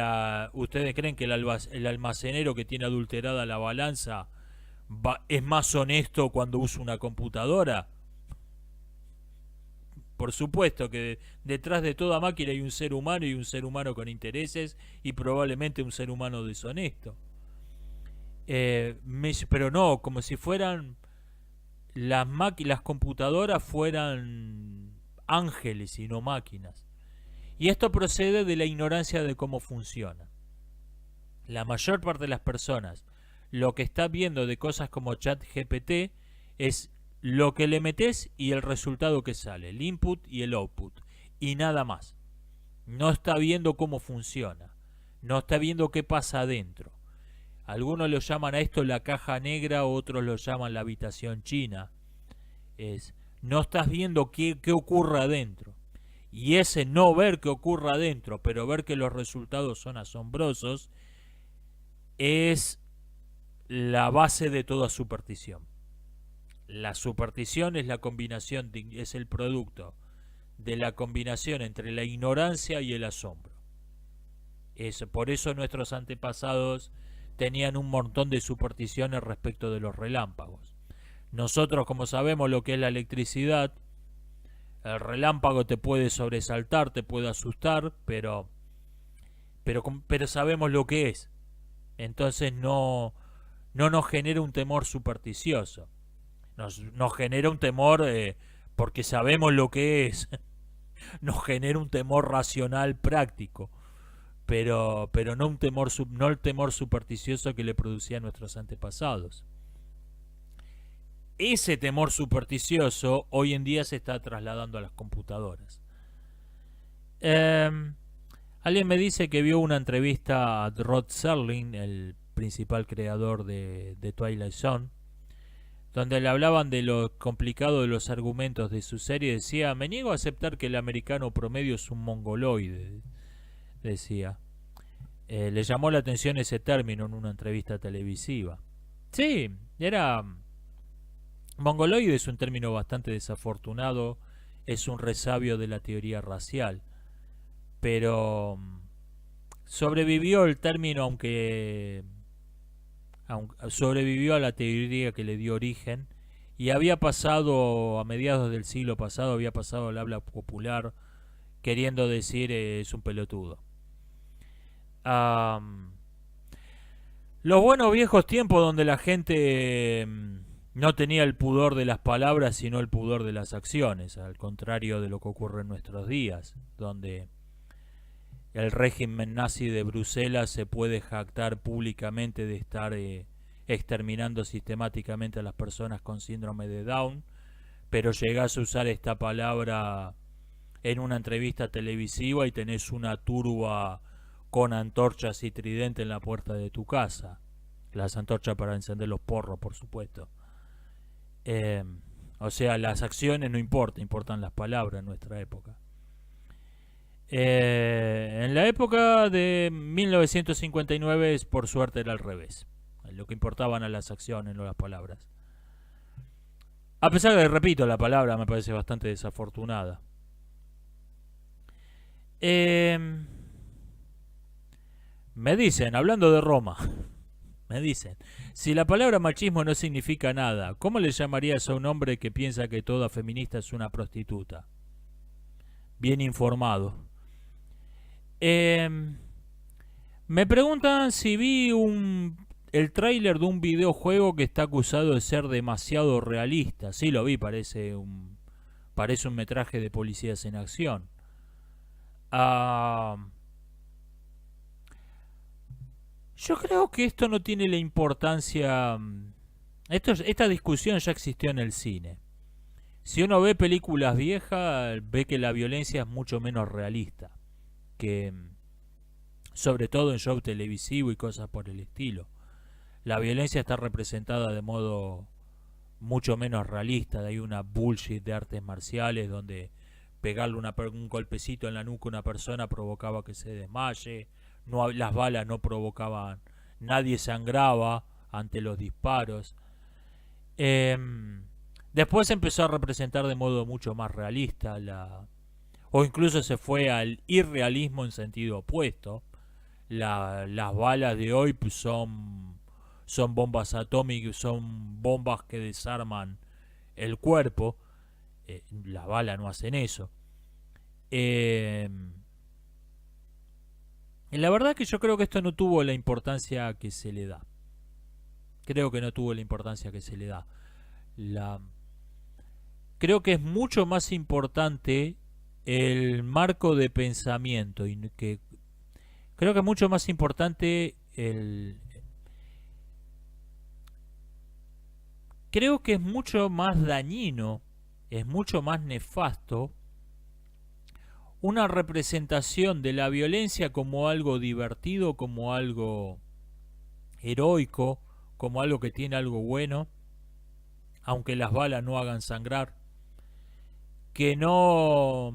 almacenero que tiene adulterada la balanza es más honesto cuando usa una computadora? Por supuesto que detrás de toda máquina hay un ser humano, y un ser humano con intereses, y probablemente un ser humano deshonesto. Pero no, como si fueran las computadoras fueran ángeles y no máquinas. Y esto procede de la ignorancia de cómo funciona. La mayor parte de las personas lo que está viendo de cosas como ChatGPT es lo que le metes y el resultado que sale, el input y el output, y nada más. No está viendo cómo funciona, no está viendo qué pasa adentro. Algunos lo llaman a esto la caja negra, otros lo llaman la habitación china. No estás viendo qué ocurre adentro. Y ese no ver qué ocurre adentro, pero ver que los resultados son asombrosos, es la base de toda superstición. La superstición es la combinación, es el producto de la combinación entre la ignorancia y el asombro. Por eso nuestros antepasados tenían un montón de supersticiones respecto de los relámpagos. Nosotros, como sabemos lo que es la electricidad, el relámpago te puede sobresaltar, te puede asustar, pero sabemos lo que es. Entonces no nos genera un temor supersticioso. Nos genera un temor porque sabemos lo que es. Nos genera un temor racional práctico, pero no no el temor supersticioso que le producían nuestros antepasados. Ese temor supersticioso hoy en día se está trasladando a las computadoras. Alguien me dice que vio una entrevista a Rod Serling, el principal creador de Twilight Zone, donde le hablaban de lo complicado de los argumentos de su serie. Decía, me niego a aceptar que el americano promedio es un mongoloide, decía. Le llamó la atención ese término en una entrevista televisiva. Sí, era Mongoloide es un término bastante desafortunado, es un resabio de la teoría racial, pero sobrevivió el término aunque sobrevivió a la teoría que le dio origen y había pasado a mediados del siglo pasado, había pasado al habla popular queriendo decir es un pelotudo. Am, los buenos viejos tiempos donde la gente no tenía el pudor de las palabras sino el pudor de las acciones, al contrario de lo que ocurre en nuestros días, donde el régimen nazi de Bruselas se puede jactar públicamente de estar exterminando sistemáticamente a las personas con síndrome de Down, pero llegás a usar esta palabra en una entrevista televisiva y tenés una turba con antorchas y tridente en la puerta de tu casa. Las antorchas para encender los porros, por supuesto. O sea, las acciones no importan, importan las palabras en nuestra época. En la época de 1959, por suerte, era al revés. Lo que importaban a las acciones, no las palabras. A pesar de, repito, la palabra me parece bastante desafortunada. Me dicen, hablando de Roma, me dicen, si la palabra machismo no significa nada, ¿cómo le llamarías a un hombre que piensa que toda feminista es una prostituta? Bien informado. Me preguntan si vi el tráiler de un videojuego que está acusado de ser demasiado realista. Sí, lo vi, parece un metraje de policías en acción. Yo creo que esto no tiene la importancia. Esta discusión ya existió en el cine. Si uno ve películas viejas, ve que la violencia es mucho menos realista. Que, sobre todo en show televisivo y cosas por el estilo, la violencia está representada de modo mucho menos realista. Hay una bullshit de artes marciales donde pegarle un golpecito en la nuca a una persona provocaba que se desmaye. No, las balas no provocaban, nadie sangraba ante los disparos. Después se empezó a representar de modo mucho más realista o incluso se fue al irrealismo en sentido opuesto. Las balas de hoy pues, son bombas atómicas, son bombas que desarman el cuerpo. Las balas no hacen eso. Y la verdad que yo creo que esto no tuvo la importancia que se le da. Creo que no tuvo la importancia que se le da. Creo que es mucho más importante el marco de pensamiento y creo que es mucho más importante creo que es mucho más dañino, es mucho más nefasto una representación de la violencia como algo divertido, como algo heroico, como algo que tiene algo bueno, aunque las balas no hagan sangrar, que no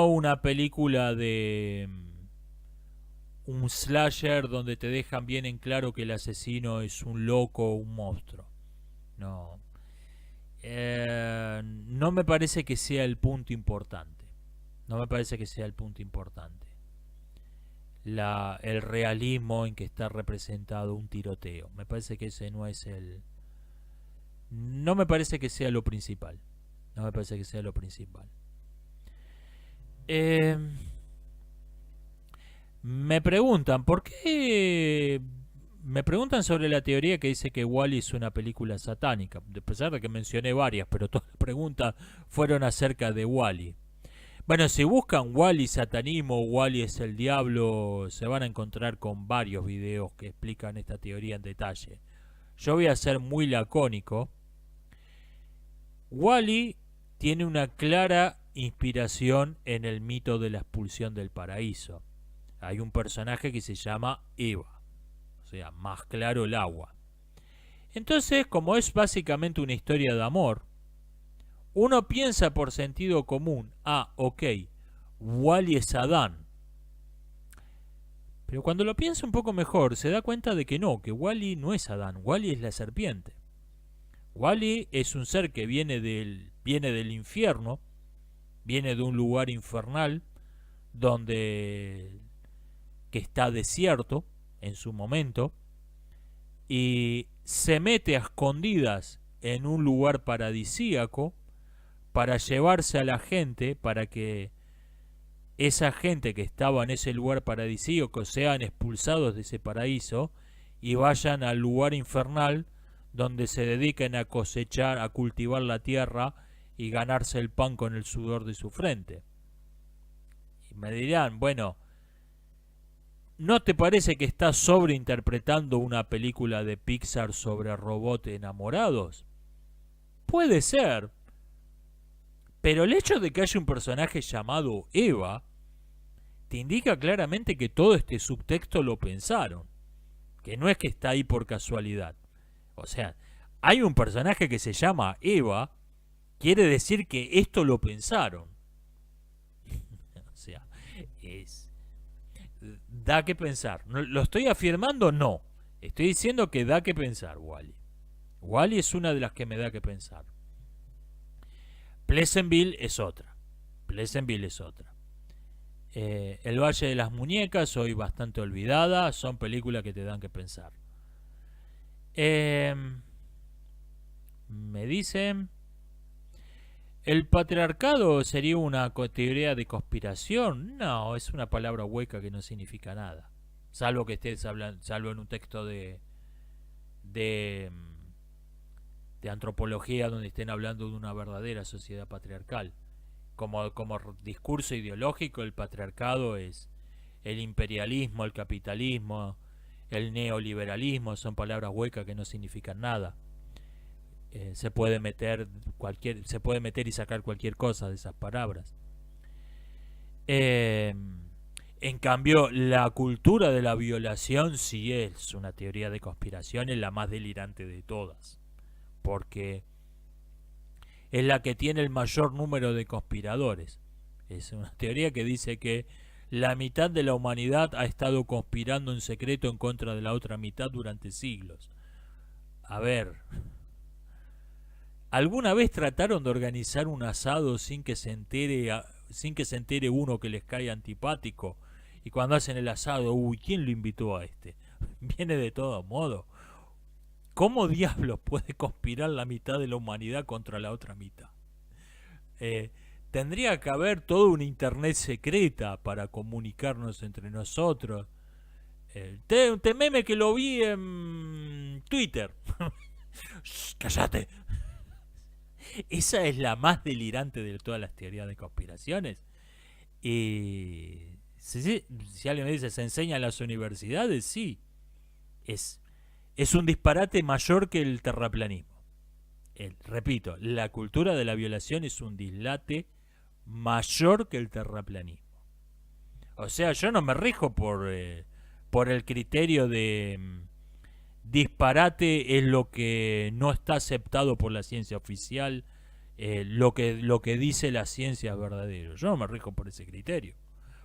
una película de un slasher donde te dejan bien en claro que el asesino es un loco o un monstruo. No. No me parece que sea el punto importante. No me parece que sea el punto importante. El realismo en que está representado un tiroteo. Me parece que ese no es no me parece que sea lo principal. No me parece que sea lo principal. Me preguntan, ¿por qué? Me preguntan sobre la teoría que dice que Wall-E es una película satánica. A pesar de que mencioné varias, pero todas las preguntas fueron acerca de Wall-E. Bueno, si buscan Wall-E satanismo, Wall-E es el diablo, se van a encontrar con varios videos que explican esta teoría en detalle. Yo voy a ser muy lacónico. Wall-E tiene una clara inspiración en el mito de la expulsión del paraíso. Hay un personaje que se llama Eva, o sea, más claro el agua. Entonces, como es básicamente una historia de amor, uno piensa por sentido común, ok, Wall-E es Adán. Pero cuando lo piensa un poco mejor, se da cuenta de que no, que Wall-E no es Adán, Wall-E es la serpiente. Wall-E es un ser que viene del infierno, viene de un lugar infernal donde que está desierto en su momento y se mete a escondidas en un lugar paradisíaco para llevarse a la gente, para que esa gente que estaba en ese lugar paradisíaco sean expulsados de ese paraíso y vayan al lugar infernal donde se dediquen a cosechar, a cultivar la tierra y ganarse el pan con el sudor de su frente. Y me dirán, bueno, ¿no te parece que estás sobreinterpretando una película de Pixar sobre robots enamorados? Puede ser, pero el hecho de que haya un personaje llamado Eva te indica claramente que todo este subtexto lo pensaron, que no es que está ahí por casualidad. O sea, hay un personaje que se llama Eva, quiere decir que esto lo pensaron. O sea, da que pensar. ¿Lo estoy afirmando? No. Estoy diciendo que da que pensar, Wall-E. Wall-E es una de las que me da que pensar. Pleasantville es otra. Pleasantville es otra. El Valle de las Muñecas, hoy bastante olvidada, son películas que te dan que pensar. Me dicen, ¿el patriarcado sería una teoría de conspiración? No, es una palabra hueca que no significa nada. Salvo que estés hablando, salvo en un texto de antropología donde estén hablando de una verdadera sociedad patriarcal. Como discurso ideológico, el patriarcado es el imperialismo, el capitalismo, el neoliberalismo, son palabras huecas que no significan nada. Se puede meter y sacar cualquier cosa de esas palabras. En cambio, la cultura de la violación sí es una teoría de conspiración, es la más delirante de todas, porque es la que tiene el mayor número de conspiradores. Es una teoría que dice que la mitad de la humanidad ha estado conspirando en secreto en contra de la otra mitad durante siglos. A ver, ¿alguna vez trataron de organizar un asado sin que se entere uno que les cae antipático? Y cuando hacen el asado, uy, ¿quién lo invitó a este? Viene de todo modo. ¿Cómo diablos puede conspirar la mitad de la humanidad contra la otra mitad? Tendría que haber toda una internet secreta para comunicarnos entre nosotros. Te meme que lo vi en Twitter. ¡Cállate! Esa es la más delirante de todas las teorías de conspiraciones. Y si alguien me dice, ¿se enseña en las universidades? Sí. Es un disparate mayor que el terraplanismo. Repito, la cultura de la violación es un dislate mayor que el terraplanismo. O sea, yo no me rijo por el criterio de disparate es lo que no está aceptado por la ciencia oficial, lo que dice la ciencia es verdadero. Yo no me rijo por ese criterio.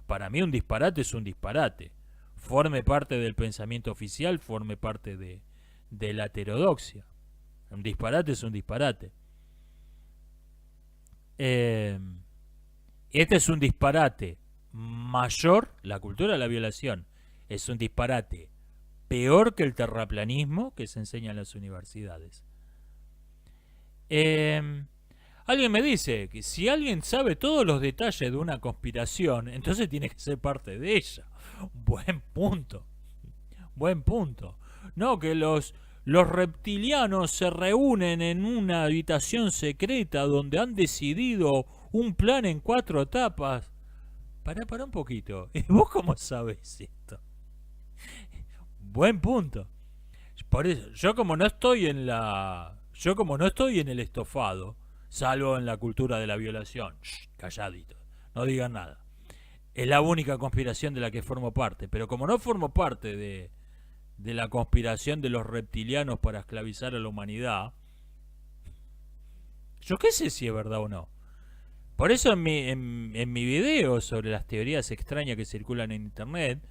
Para mí un disparate es un disparate. Forme parte del pensamiento oficial, forme parte de la heterodoxia. Un disparate es un disparate. Este es un disparate mayor, la cultura de la violación es un disparate peor que el terraplanismo que se enseña en las universidades. Alguien me dice que si alguien sabe todos los detalles de una conspiración, entonces tiene que ser parte de ella. Buen punto. Buen punto. No, que los reptilianos se reúnen en una habitación secreta donde han decidido un plan en 4 etapas. Pará un poquito. ¿Y vos cómo sabés esto? Buen punto. Por eso, yo como no estoy en el estofado, salvo en la cultura de la violación, calladito, no digan nada. Es la única conspiración de la que formo parte, pero como no formo parte de la conspiración de los reptilianos para esclavizar a la humanidad, yo qué sé si es verdad o no. Por eso en mi video sobre las teorías extrañas que circulan en internet,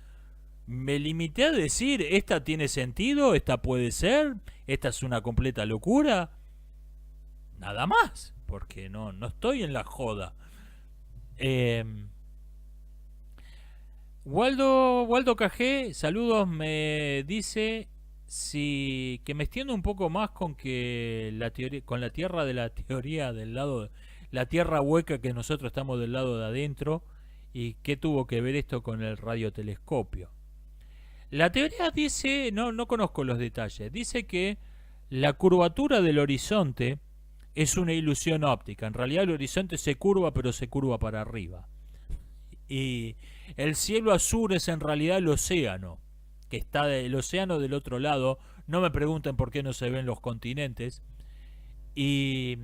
me limité a decir, esta tiene sentido, esta puede ser, esta es una completa locura. Nada más, porque no estoy en la joda. Eh, Waldo KG, saludos, me dice que me extiendo un poco más con que la teoría, con la tierra de la teoría del lado, la tierra hueca, que nosotros estamos del lado de adentro, y qué tuvo que ver esto con el radiotelescopio. La teoría dice, no conozco los detalles, dice que la curvatura del horizonte es una ilusión óptica. En realidad el horizonte se curva, pero se curva para arriba. Y el cielo azul es en realidad el océano, que está el océano del otro lado. No me pregunten por qué no se ven los continentes. Y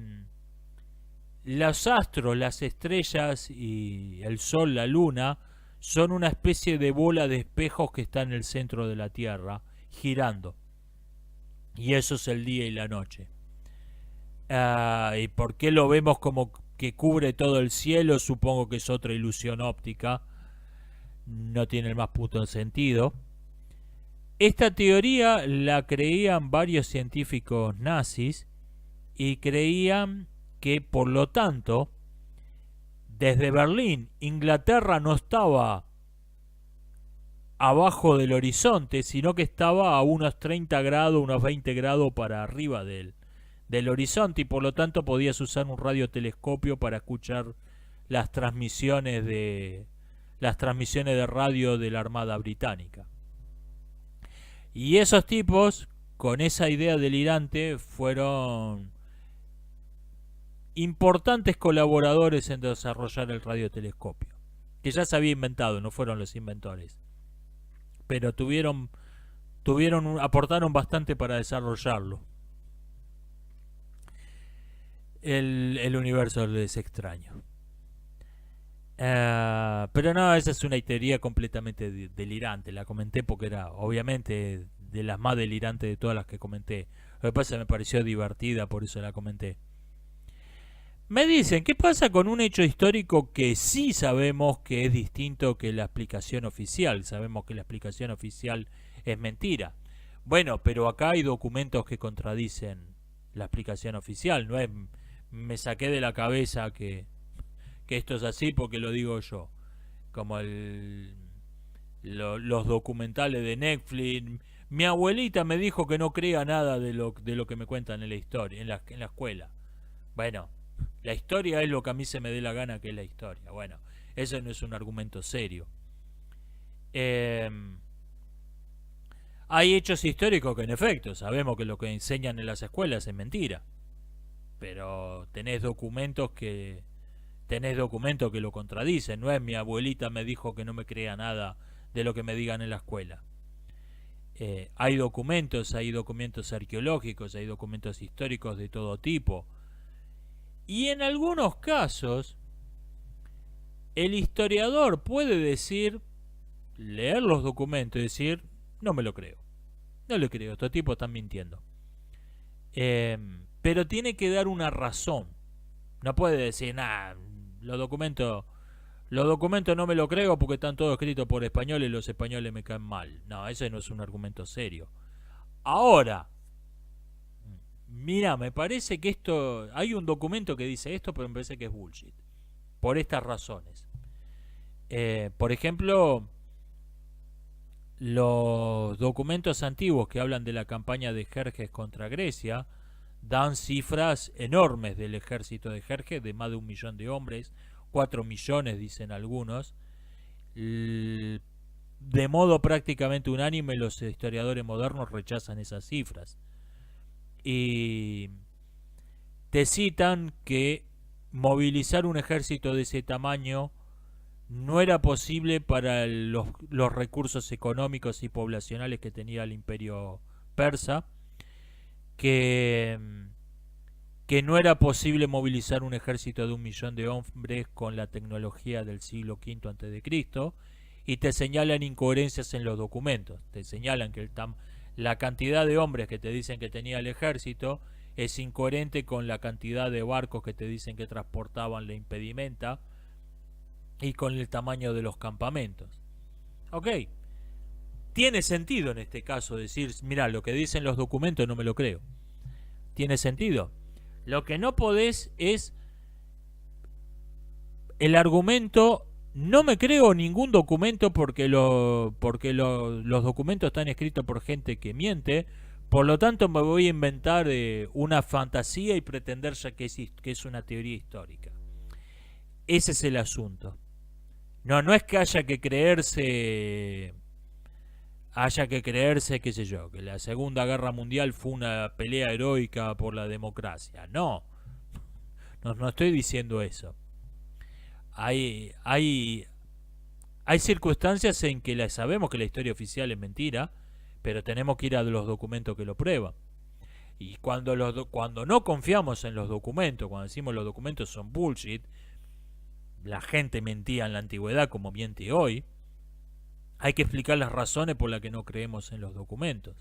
los astros, las estrellas y el sol, la luna, son una especie de bola de espejos que está en el centro de la Tierra, girando. Y eso es el día y la noche. ¿Y por qué lo vemos como que cubre todo el cielo? Supongo que es otra ilusión óptica. No tiene el más puto sentido. Esta teoría la creían varios científicos nazis y creían que, por lo tanto, desde Berlín, Inglaterra no estaba abajo del horizonte, sino que estaba a unos 30 grados, unos 20 grados para arriba del horizonte, y por lo tanto podías usar un radiotelescopio para escuchar las transmisiones de radio de la Armada Británica. Y esos tipos, con esa idea delirante, fueron importantes colaboradores en desarrollar el radiotelescopio, que ya se había inventado, no fueron los inventores, pero aportaron bastante para desarrollarlo. El universo es extraño. Pero no, esa es una teoría completamente delirante. La comenté porque era, obviamente, de las más delirantes de todas las que comenté. Lo que pasa es que me pareció divertida, por eso la comenté. Me dicen, ¿qué pasa con un hecho histórico que sí sabemos que es distinto que la explicación oficial? Sabemos que la explicación oficial es mentira. Bueno, pero acá hay documentos que contradicen la explicación oficial. No es, me saqué de la cabeza que esto es así porque lo digo yo. Como los documentales de Netflix. Mi abuelita me dijo que no crea nada de lo que me cuentan en la historia, en la escuela. Bueno, la historia es lo que a mí se me dé la gana que es la historia. Bueno, eso no es un argumento serio. Hay hechos históricos que en efecto sabemos que lo que enseñan en las escuelas es mentira. Pero tenés documentos que lo contradicen. No es mi abuelita me dijo que no me crea nada de lo que me digan en la escuela. Hay documentos arqueológicos, hay documentos históricos de todo tipo. Y en algunos casos, el historiador puede leer los documentos y decir, no me lo creo. No le creo, estos tipos están mintiendo. Pero tiene que dar una razón. No puede decir, los documentos no me lo creo porque están todos escritos por españoles y los españoles me caen mal. No, ese no es un argumento serio. Ahora, mira, me parece que esto, hay un documento que dice esto, pero me parece que es bullshit. Por estas razones. Por ejemplo, los documentos antiguos que hablan de la campaña de Jerjes contra Grecia dan cifras enormes del ejército de Jerjes, de más de 1 millón de hombres, 4 millones dicen algunos. De modo prácticamente unánime, los historiadores modernos rechazan esas cifras. Y te citan que movilizar un ejército de ese tamaño no era posible para los recursos económicos y poblacionales que tenía el imperio persa, que no era posible movilizar un ejército de 1 millón de hombres con la tecnología del siglo V a.C., y te señalan incoherencias en los documentos. Te señalan que la cantidad de hombres que te dicen que tenía el ejército es incoherente con la cantidad de barcos que te dicen que transportaban la impedimenta y con el tamaño de los campamentos. Ok, tiene sentido en este caso decir, mira, lo que dicen los documentos no me lo creo. Tiene sentido. Lo que no podés es el argumento. No me creo ningún documento porque los documentos están escritos por gente que miente. Por lo tanto me voy a inventar una fantasía y pretender ya que es una teoría histórica. Ese es el asunto. No es que haya que creerse, qué sé yo, que la Segunda Guerra Mundial fue una pelea heroica por la democracia. No estoy diciendo eso. Hay circunstancias en que sabemos que la historia oficial es mentira, pero tenemos que ir a los documentos que lo prueban. Y cuando no confiamos en los documentos, cuando decimos los documentos son bullshit, la gente mentía en la antigüedad como miente hoy, hay que explicar las razones por las que no creemos en los documentos.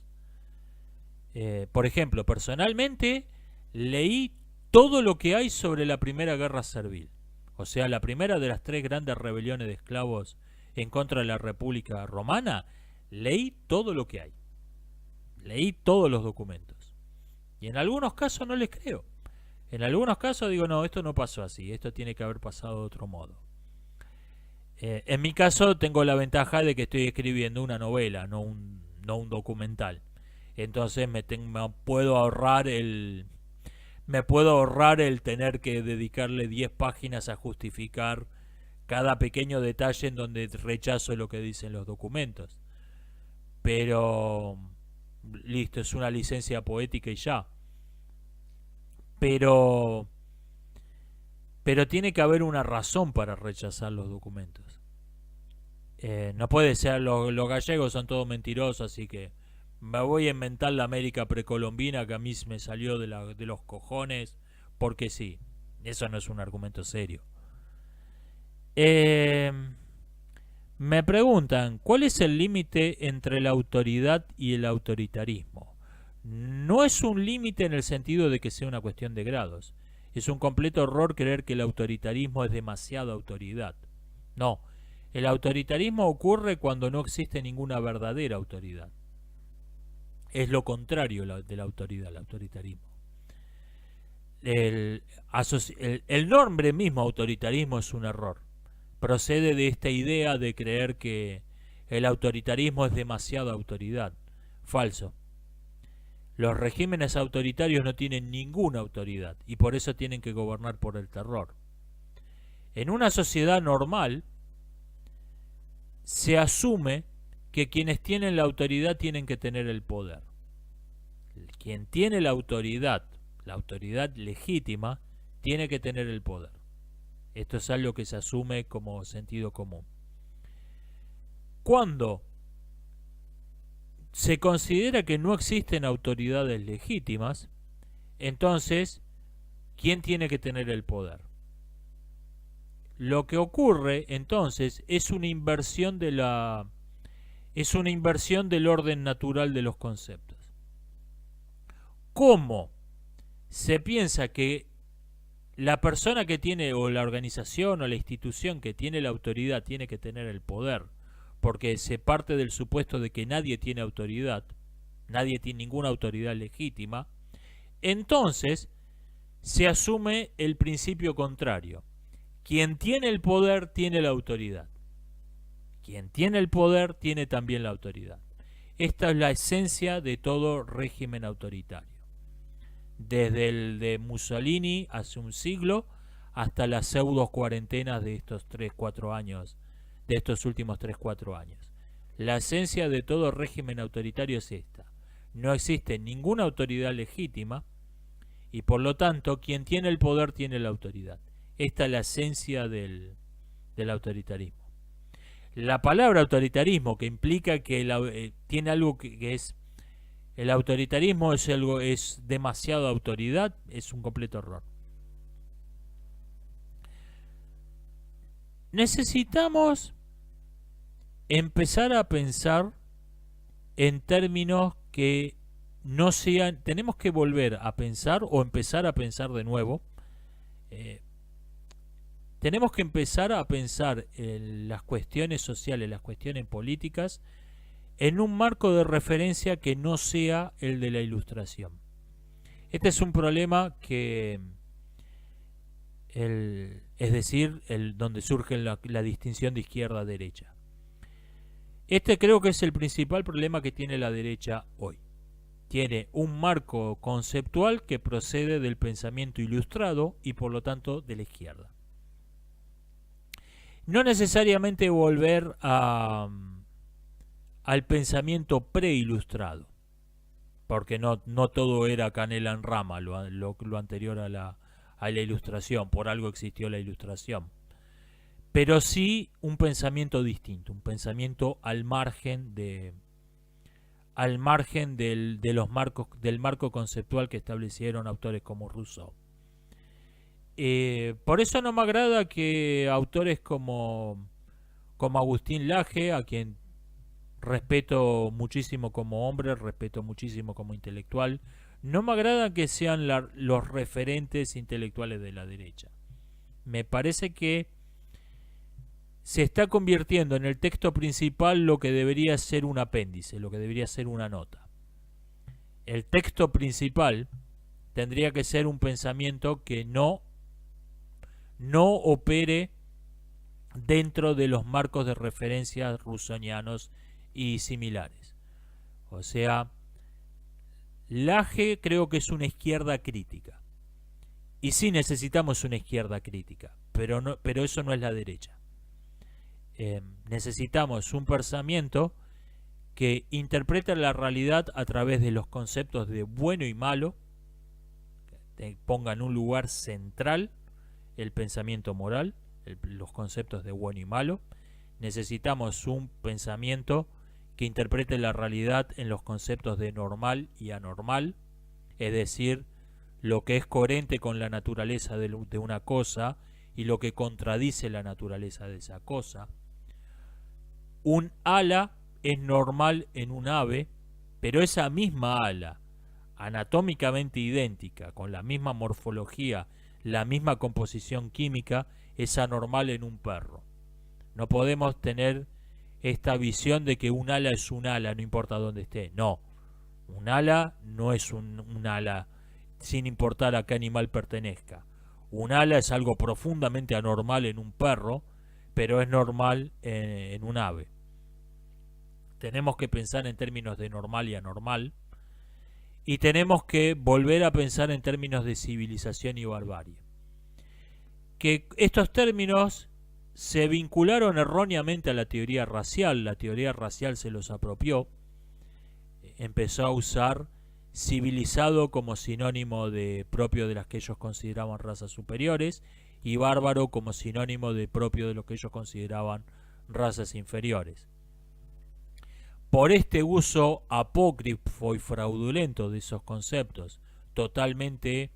Por ejemplo, personalmente leí todo lo que hay sobre la Primera Guerra Servil. O sea, la primera de las 3 grandes rebeliones de esclavos en contra de la República Romana. Leí todo lo que hay. Leí todos los documentos. Y en algunos casos no les creo. En algunos casos digo, no, esto no pasó así. Esto tiene que haber pasado de otro modo. En mi caso tengo la ventaja de que estoy escribiendo una novela, no un documental. Entonces me puedo ahorrar el tener que dedicarle 10 páginas a justificar cada pequeño detalle en donde rechazo lo que dicen los documentos. Pero listo, es una licencia poética y ya. Pero tiene que haber una razón para rechazar los documentos. No puede ser, los gallegos son todos mentirosos, así que me voy a inventar la América precolombina que a mí me salió de los cojones, porque sí. Eso no es un argumento serio. Me preguntan, ¿cuál es el límite entre la autoridad y el autoritarismo? No es un límite en el sentido de que sea una cuestión de grados. Es un completo error creer que el autoritarismo es demasiada autoridad. No, el autoritarismo ocurre cuando no existe ninguna verdadera autoridad. Es lo contrario de la autoridad, el autoritarismo. El nombre mismo autoritarismo es un error. Procede de esta idea de creer que el autoritarismo es demasiada autoridad. Falso. Los regímenes autoritarios no tienen ninguna autoridad y por eso tienen que gobernar por el terror. En una sociedad normal se asume que quienes tienen la autoridad tienen que tener el poder. Quien tiene la autoridad legítima, tiene que tener el poder. Esto es algo que se asume como sentido común. Cuando se considera que no existen autoridades legítimas, entonces, ¿quién tiene que tener el poder? Lo que ocurre entonces es una inversión del orden natural de los conceptos. ¿Cómo se piensa que la persona que tiene, o la organización o la institución que tiene la autoridad tiene que tener el poder? Porque se parte del supuesto de que nadie tiene autoridad, nadie tiene ninguna autoridad legítima. Entonces se asume el principio contrario. Quien tiene el poder tiene la autoridad. Quien tiene el poder tiene también la autoridad. Esta es la esencia de todo régimen autoritario. Desde el de Mussolini hace un siglo hasta las pseudo cuarentenas de estos 3-4 años, de estos últimos 3-4 años. La esencia de todo régimen autoritario es esta. No existe ninguna autoridad legítima y por lo tanto quien tiene el poder tiene la autoridad. Esta es la esencia del autoritarismo. La palabra autoritarismo, que implica que tiene algo que es el autoritarismo es demasiada autoridad, es un completo error. Necesitamos empezar a pensar en términos que no sean, tenemos que volver a pensar o empezar a pensar de nuevo. Tenemos que empezar a pensar en las cuestiones sociales, las cuestiones políticas, en un marco de referencia que no sea el de la Ilustración. Este es un problema que, es decir, donde surge la distinción de izquierda-derecha. Este creo que es el principal problema que tiene la derecha hoy. Tiene un marco conceptual que procede del pensamiento ilustrado y por lo tanto de la izquierda. No necesariamente volver al pensamiento preilustrado, porque no todo era canela en rama, lo anterior a la ilustración, por algo existió la ilustración. Pero sí un pensamiento distinto, un pensamiento al margen del marco conceptual que establecieron autores como Rousseau. Por eso no me agrada que autores como Agustín Laje, a quien respeto muchísimo como hombre, respeto muchísimo como intelectual, no me agrada que sean los referentes intelectuales de la derecha. Me parece que se está convirtiendo en el texto principal lo que debería ser un apéndice, lo que debería ser una nota. El texto principal tendría que ser un pensamiento que no opere dentro de los marcos de referencia russonianos y similares. O sea, Laje creo que es una izquierda crítica. Y sí necesitamos una izquierda crítica, pero eso no es la derecha. Necesitamos un pensamiento que interpreta la realidad a través de los conceptos de bueno y malo, que ponga en un lugar central el pensamiento moral, los conceptos de bueno y malo. Necesitamos un pensamiento que interprete la realidad en los conceptos de normal y anormal, es decir, lo que es coherente con la naturaleza de una cosa y lo que contradice la naturaleza de esa cosa. Un ala es normal en un ave, pero esa misma ala, anatómicamente idéntica, con la misma morfología, la misma composición química, es anormal en un perro. No podemos tener esta visión de que un ala es un ala, no importa dónde esté. No, un ala no es un ala sin importar a qué animal pertenezca. Un ala es algo profundamente anormal en un perro, pero es normal en un ave. Tenemos que pensar en términos de normal y anormal, y tenemos que volver a pensar en términos de civilización y barbarie. Que estos términos se vincularon erróneamente a la teoría racial se los apropió, empezó a usar civilizado como sinónimo de propio de las que ellos consideraban razas superiores y bárbaro como sinónimo de propio de lo que ellos consideraban razas inferiores. Por este uso apócrifo y fraudulento de esos conceptos, totalmente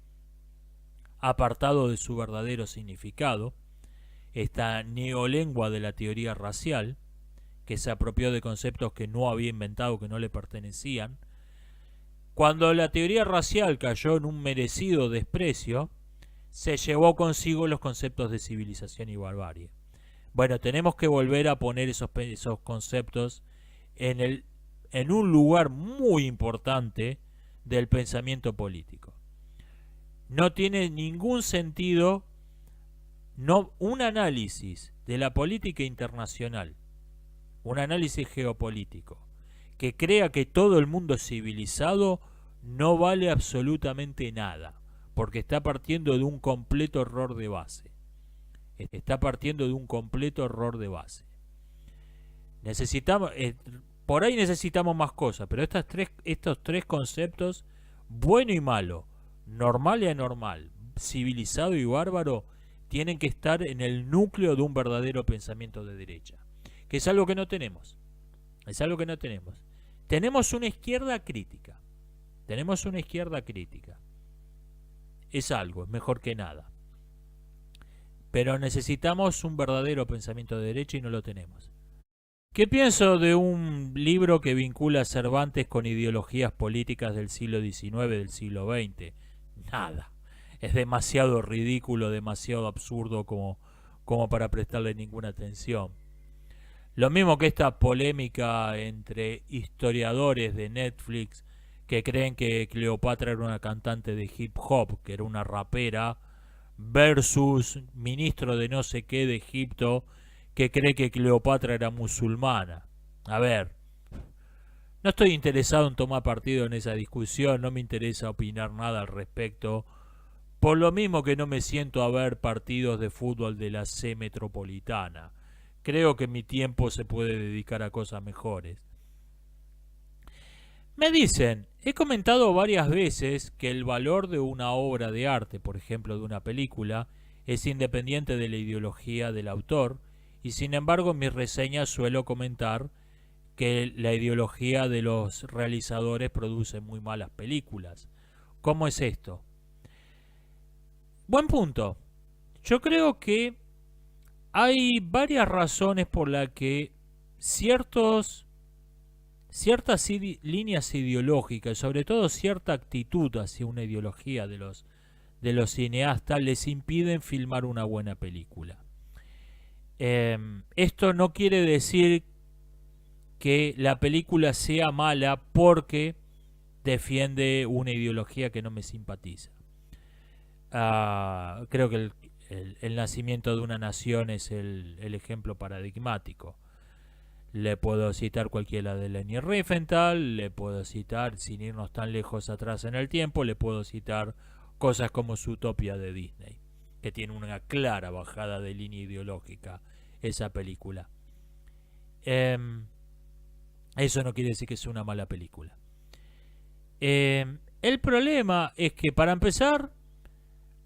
apartado de su verdadero significado, esta neolengua de la teoría racial, que se apropió de conceptos que no había inventado, que no le pertenecían, cuando la teoría racial cayó en un merecido desprecio, se llevó consigo los conceptos de civilización y barbarie. Bueno, tenemos que volver a poner esos conceptos en un lugar muy importante del pensamiento político. No tiene ningún sentido un análisis de la política internacional, un análisis geopolítico, que crea que todo el mundo es civilizado, no vale absolutamente nada, porque está partiendo de un completo error de base. Necesitamos, por ahí necesitamos más cosas, pero estos tres conceptos, bueno y malo, normal y anormal, civilizado y bárbaro, tienen que estar en el núcleo de un verdadero pensamiento de derecha, que es algo que no tenemos. Tenemos una izquierda crítica. Es algo, es mejor que nada. Pero necesitamos un verdadero pensamiento de derecha y no lo tenemos. ¿Qué pienso de un libro que vincula a Cervantes con ideologías políticas del siglo XIX, del siglo XX? Nada. Es demasiado ridículo, demasiado absurdo como para prestarle ninguna atención. Lo mismo que esta polémica entre historiadores de Netflix que creen que Cleopatra era una cantante de hip hop, que era una rapera, versus ministro de no sé qué de Egipto, que cree que Cleopatra era musulmana. A ver, no estoy interesado en tomar partido en esa discusión, no me interesa opinar nada al respecto, por lo mismo que no me siento a ver partidos de fútbol de la C metropolitana. Creo que mi tiempo se puede dedicar a cosas mejores. Me dicen, he comentado varias veces que el valor de una obra de arte, por ejemplo de una película, es independiente de la ideología del autor, y sin embargo en mis reseñas suelo comentar que la ideología de los realizadores produce muy malas películas. ¿Cómo es esto? Buen punto. Yo creo que hay varias razones por las que ciertas líneas ideológicas, sobre todo cierta actitud hacia una ideología de los cineastas, les impiden filmar una buena película. Esto no quiere decir que la película sea mala porque defiende una ideología que no me simpatiza. Creo que el nacimiento de una nación es el ejemplo paradigmático. Le puedo citar cualquiera de Leni Riefenstahl, le puedo citar, sin irnos tan lejos atrás en el tiempo, le puedo citar cosas como Zootopia de Disney, que tiene una clara bajada de línea ideológica esa película. Eso no quiere decir que sea una mala película. El problema es que, para empezar,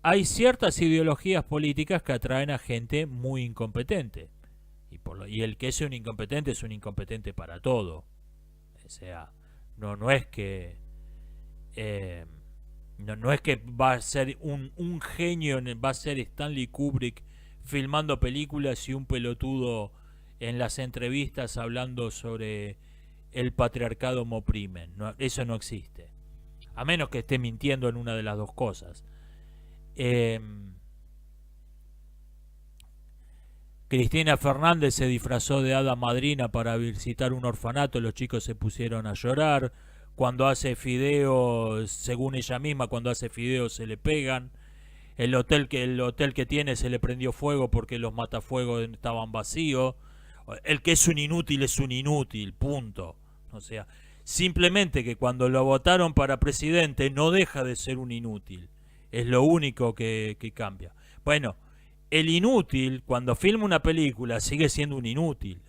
hay ciertas ideologías políticas que atraen a gente muy incompetente. Y el que es un incompetente para todo. O sea, no es que no es que va a ser un genio, va a ser Stanley Kubrick filmando películas y un pelotudo en las entrevistas hablando sobre el patriarcado me oprimen. No, eso no existe. A menos que esté mintiendo en una de las dos cosas. Cristina Fernández se disfrazó de hada madrina para visitar un orfanato, los chicos se pusieron a llorar. Cuando hace fideos, según ella misma, cuando hace fideos se le pegan. El hotel que tiene se le prendió fuego porque los matafuegos estaban vacíos. El que es un inútil, punto. O sea, simplemente que cuando lo votaron para presidente no deja de ser un inútil. Es lo único que cambia. Bueno, el inútil, cuando filma una película, sigue siendo un inútil.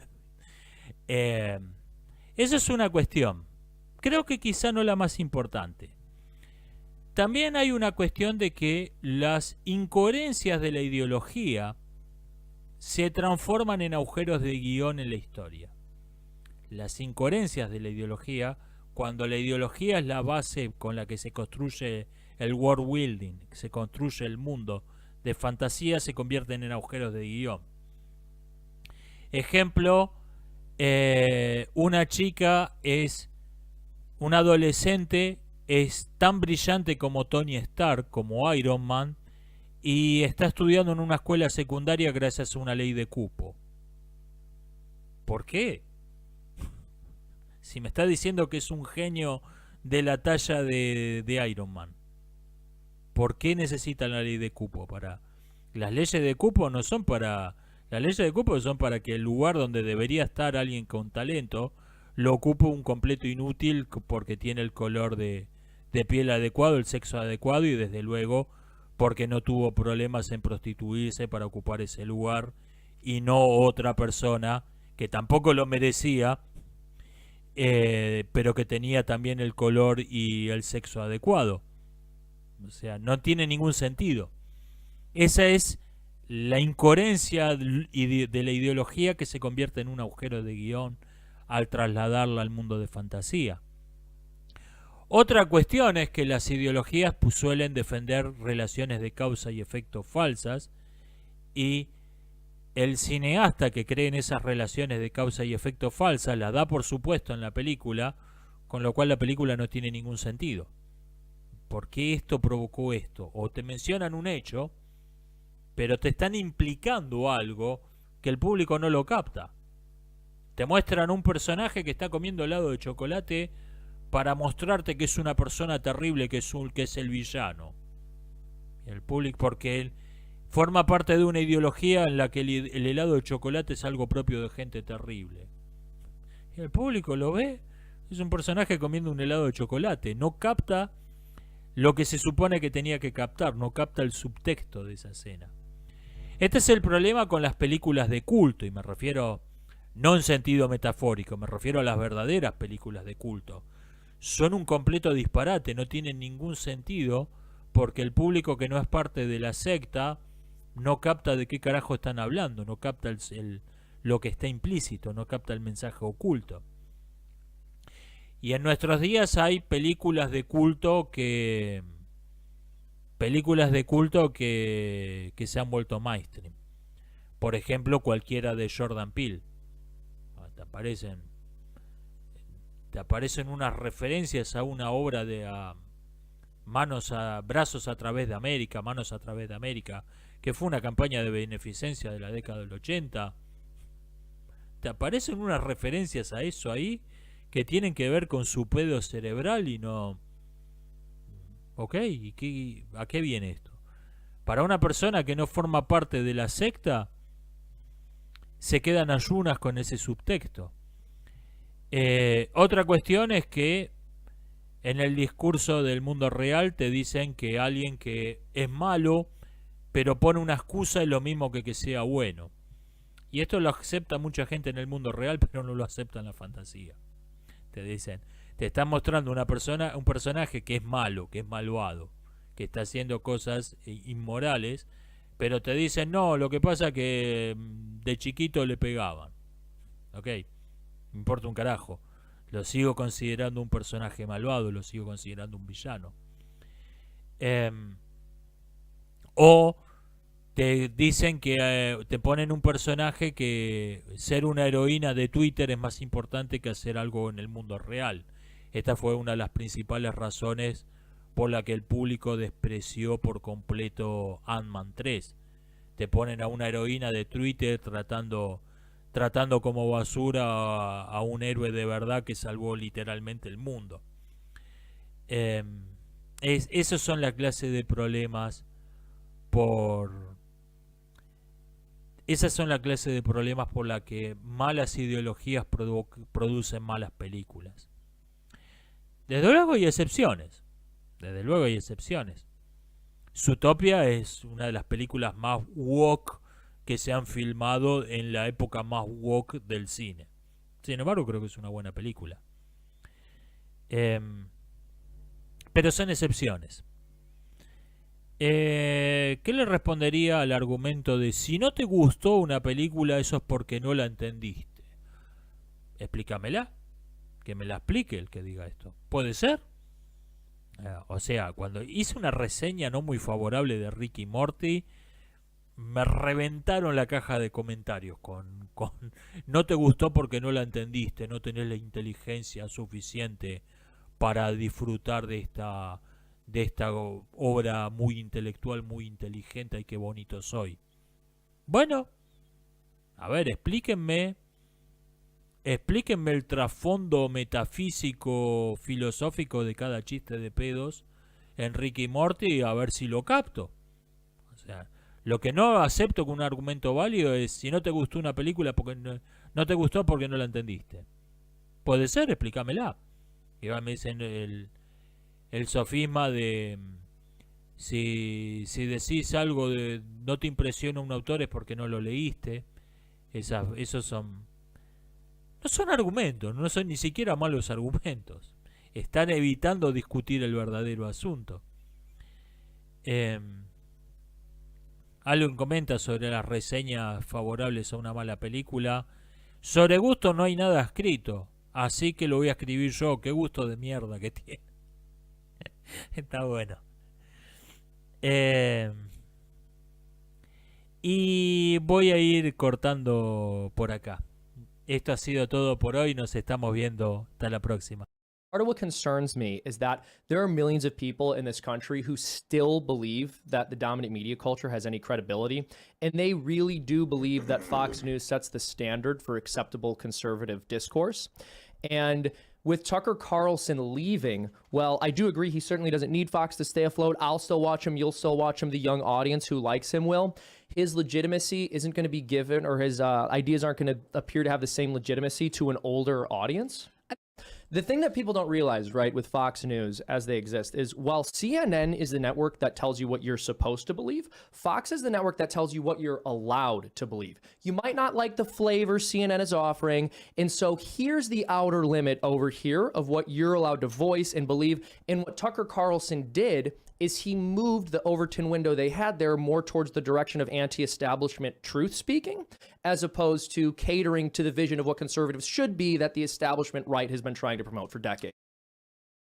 Esa es una cuestión. Creo que quizá no la más importante. También hay una cuestión de que las incoherencias de la ideología se transforman en agujeros de guión en la historia. Las incoherencias de la ideología, cuando la ideología es la base con la que se construye el world building, se construye el mundo de fantasía, se convierten en agujeros de guión. Ejemplo, una adolescente es tan brillante como Tony Stark, como Iron Man, y está estudiando en una escuela secundaria gracias a una ley de cupo. ¿Por qué? Si me está diciendo que es un genio de la talla de Iron Man, ¿por qué necesitan la ley de cupo? Las leyes de cupo no son para... Las leyes de cupo son para que el lugar donde debería estar alguien con talento lo ocupe un completo inútil porque tiene el color de piel adecuado, el sexo adecuado y desde luego porque no tuvo problemas en prostituirse para ocupar ese lugar y no otra persona que tampoco lo merecía, pero que tenía también el color y el sexo adecuado. O sea, no tiene ningún sentido. Esa es la incoherencia de la ideología que se convierte en un agujero de guión al trasladarla al mundo de fantasía. Otra cuestión es que las ideologías suelen defender relaciones de causa y efecto falsas y el cineasta que cree en esas relaciones de causa y efecto falsas la da por supuesto en la película, con lo cual la película no tiene ningún sentido. ¿Por qué esto provocó esto? O te mencionan un hecho, pero te están implicando algo que el público no lo capta. Te muestran un personaje que está comiendo helado de chocolate para mostrarte que es una persona terrible, que es el villano. El público, porque él forma parte de una ideología en la que el helado de chocolate es algo propio de gente terrible. Y el público lo ve, es un personaje comiendo un helado de chocolate, no capta lo que se supone que tenía que captar, no capta el subtexto de esa escena. Este es el problema con las películas de culto, y me refiero no en sentido metafórico, me refiero a las verdaderas películas de culto. Son un completo disparate, no tienen ningún sentido, porque el público que no es parte de la secta no capta de qué carajo están hablando, no capta lo que está implícito, no capta el mensaje oculto. Y en nuestros días hay películas de culto que se han vuelto mainstream. Por ejemplo, cualquiera de Jordan Peele. Te aparecen unas referencias a una obra de Brazos a través de América, Manos a través de América, que fue una campaña de beneficencia de la década del 80. Te aparecen unas referencias a eso ahí que tienen que ver con su pedo cerebral y no... ¿Ok? ¿A qué viene esto? Para una persona que no forma parte de la secta, se quedan ayunas con ese subtexto. Otra cuestión es que en el discurso del mundo real te dicen que alguien que es malo, pero pone una excusa es lo mismo que sea bueno. Y esto lo acepta mucha gente en el mundo real, pero no lo acepta en la fantasía. Te dicen, te están mostrando un personaje que es malo, que es malvado, que está haciendo cosas inmorales, pero te dicen, no, lo que pasa es que de chiquito le pegaban. Ok, me importa un carajo. Lo sigo considerando un personaje malvado, lo sigo considerando un villano. O te dicen que te ponen un personaje que ser una heroína de Twitter es más importante que hacer algo en el mundo real. Esta fue una de las principales razones por la que el público despreció por completo Ant-Man 3. Te ponen a una heroína de Twitter tratando como basura a un héroe de verdad que salvó literalmente el mundo. Esos son la clase de problemas esas son la clase de problemas por la que malas ideologías producen malas películas. Desde luego hay excepciones. Zootopia es una de las películas más woke que se han filmado en la época más woke del cine. Sin embargo, creo que es una buena película. Pero son excepciones. ¿Qué le respondería al argumento de si no te gustó una película, eso es porque no la entendiste? Explícamela. Que me la explique el que diga esto. ¿Puede ser? O sea, cuando hice una reseña no muy favorable de Rick y Morty, me reventaron la caja de comentarios con no te gustó porque no la entendiste, no tenés la inteligencia suficiente para disfrutar de esta obra muy intelectual, muy inteligente, y qué bonito soy. Bueno, a ver, explíquenme el trasfondo metafísico, filosófico de cada chiste de pedos en Rick y Morty, a ver si lo capto. O sea, lo que no acepto con un argumento válido es si no te gustó una película porque no te gustó porque no la entendiste. Puede ser, explícamela. Y me dicen el sofisma de si decís algo de no te impresiona un autor es porque no lo leíste. Esos no son argumentos, no son ni siquiera malos argumentos. Están evitando discutir el verdadero asunto. Alguien comenta sobre las reseñas favorables a una mala película. Sobre gusto no hay nada escrito, así que lo voy a escribir yo. Qué gusto de mierda que tiene. Está bueno. Y voy a ir cortando por acá. Esto ha sido todo por hoy. Nos estamos viendo. Hasta la próxima. Part of what concerns me is that there are millions of people in this country who still believe that the dominant media culture has any credibility, and they really do believe that Fox News sets the standard for acceptable conservative discourse. And with Tucker Carlson leaving, well, I do agree he certainly doesn't need Fox to stay afloat. I'll still watch him. You'll still watch him. The young audience who likes him will. His legitimacy isn't going to be given, or his ideas aren't going to appear to have the same legitimacy to an older audience. The thing that people don't realize, right, with Fox News as they exist is while CNN is the network that tells you what you're supposed to believe, Fox is the network that tells you what you're allowed to believe. You might not like the flavor CNN is offering, and so here's the outer limit over here of what you're allowed to voice and believe. And what Tucker Carlson did is he moved the Overton window they had there more towards the direction of anti-establishment truth speaking, as opposed to catering to the vision of what conservatives should be that the establishment right has been trying to promote for decades.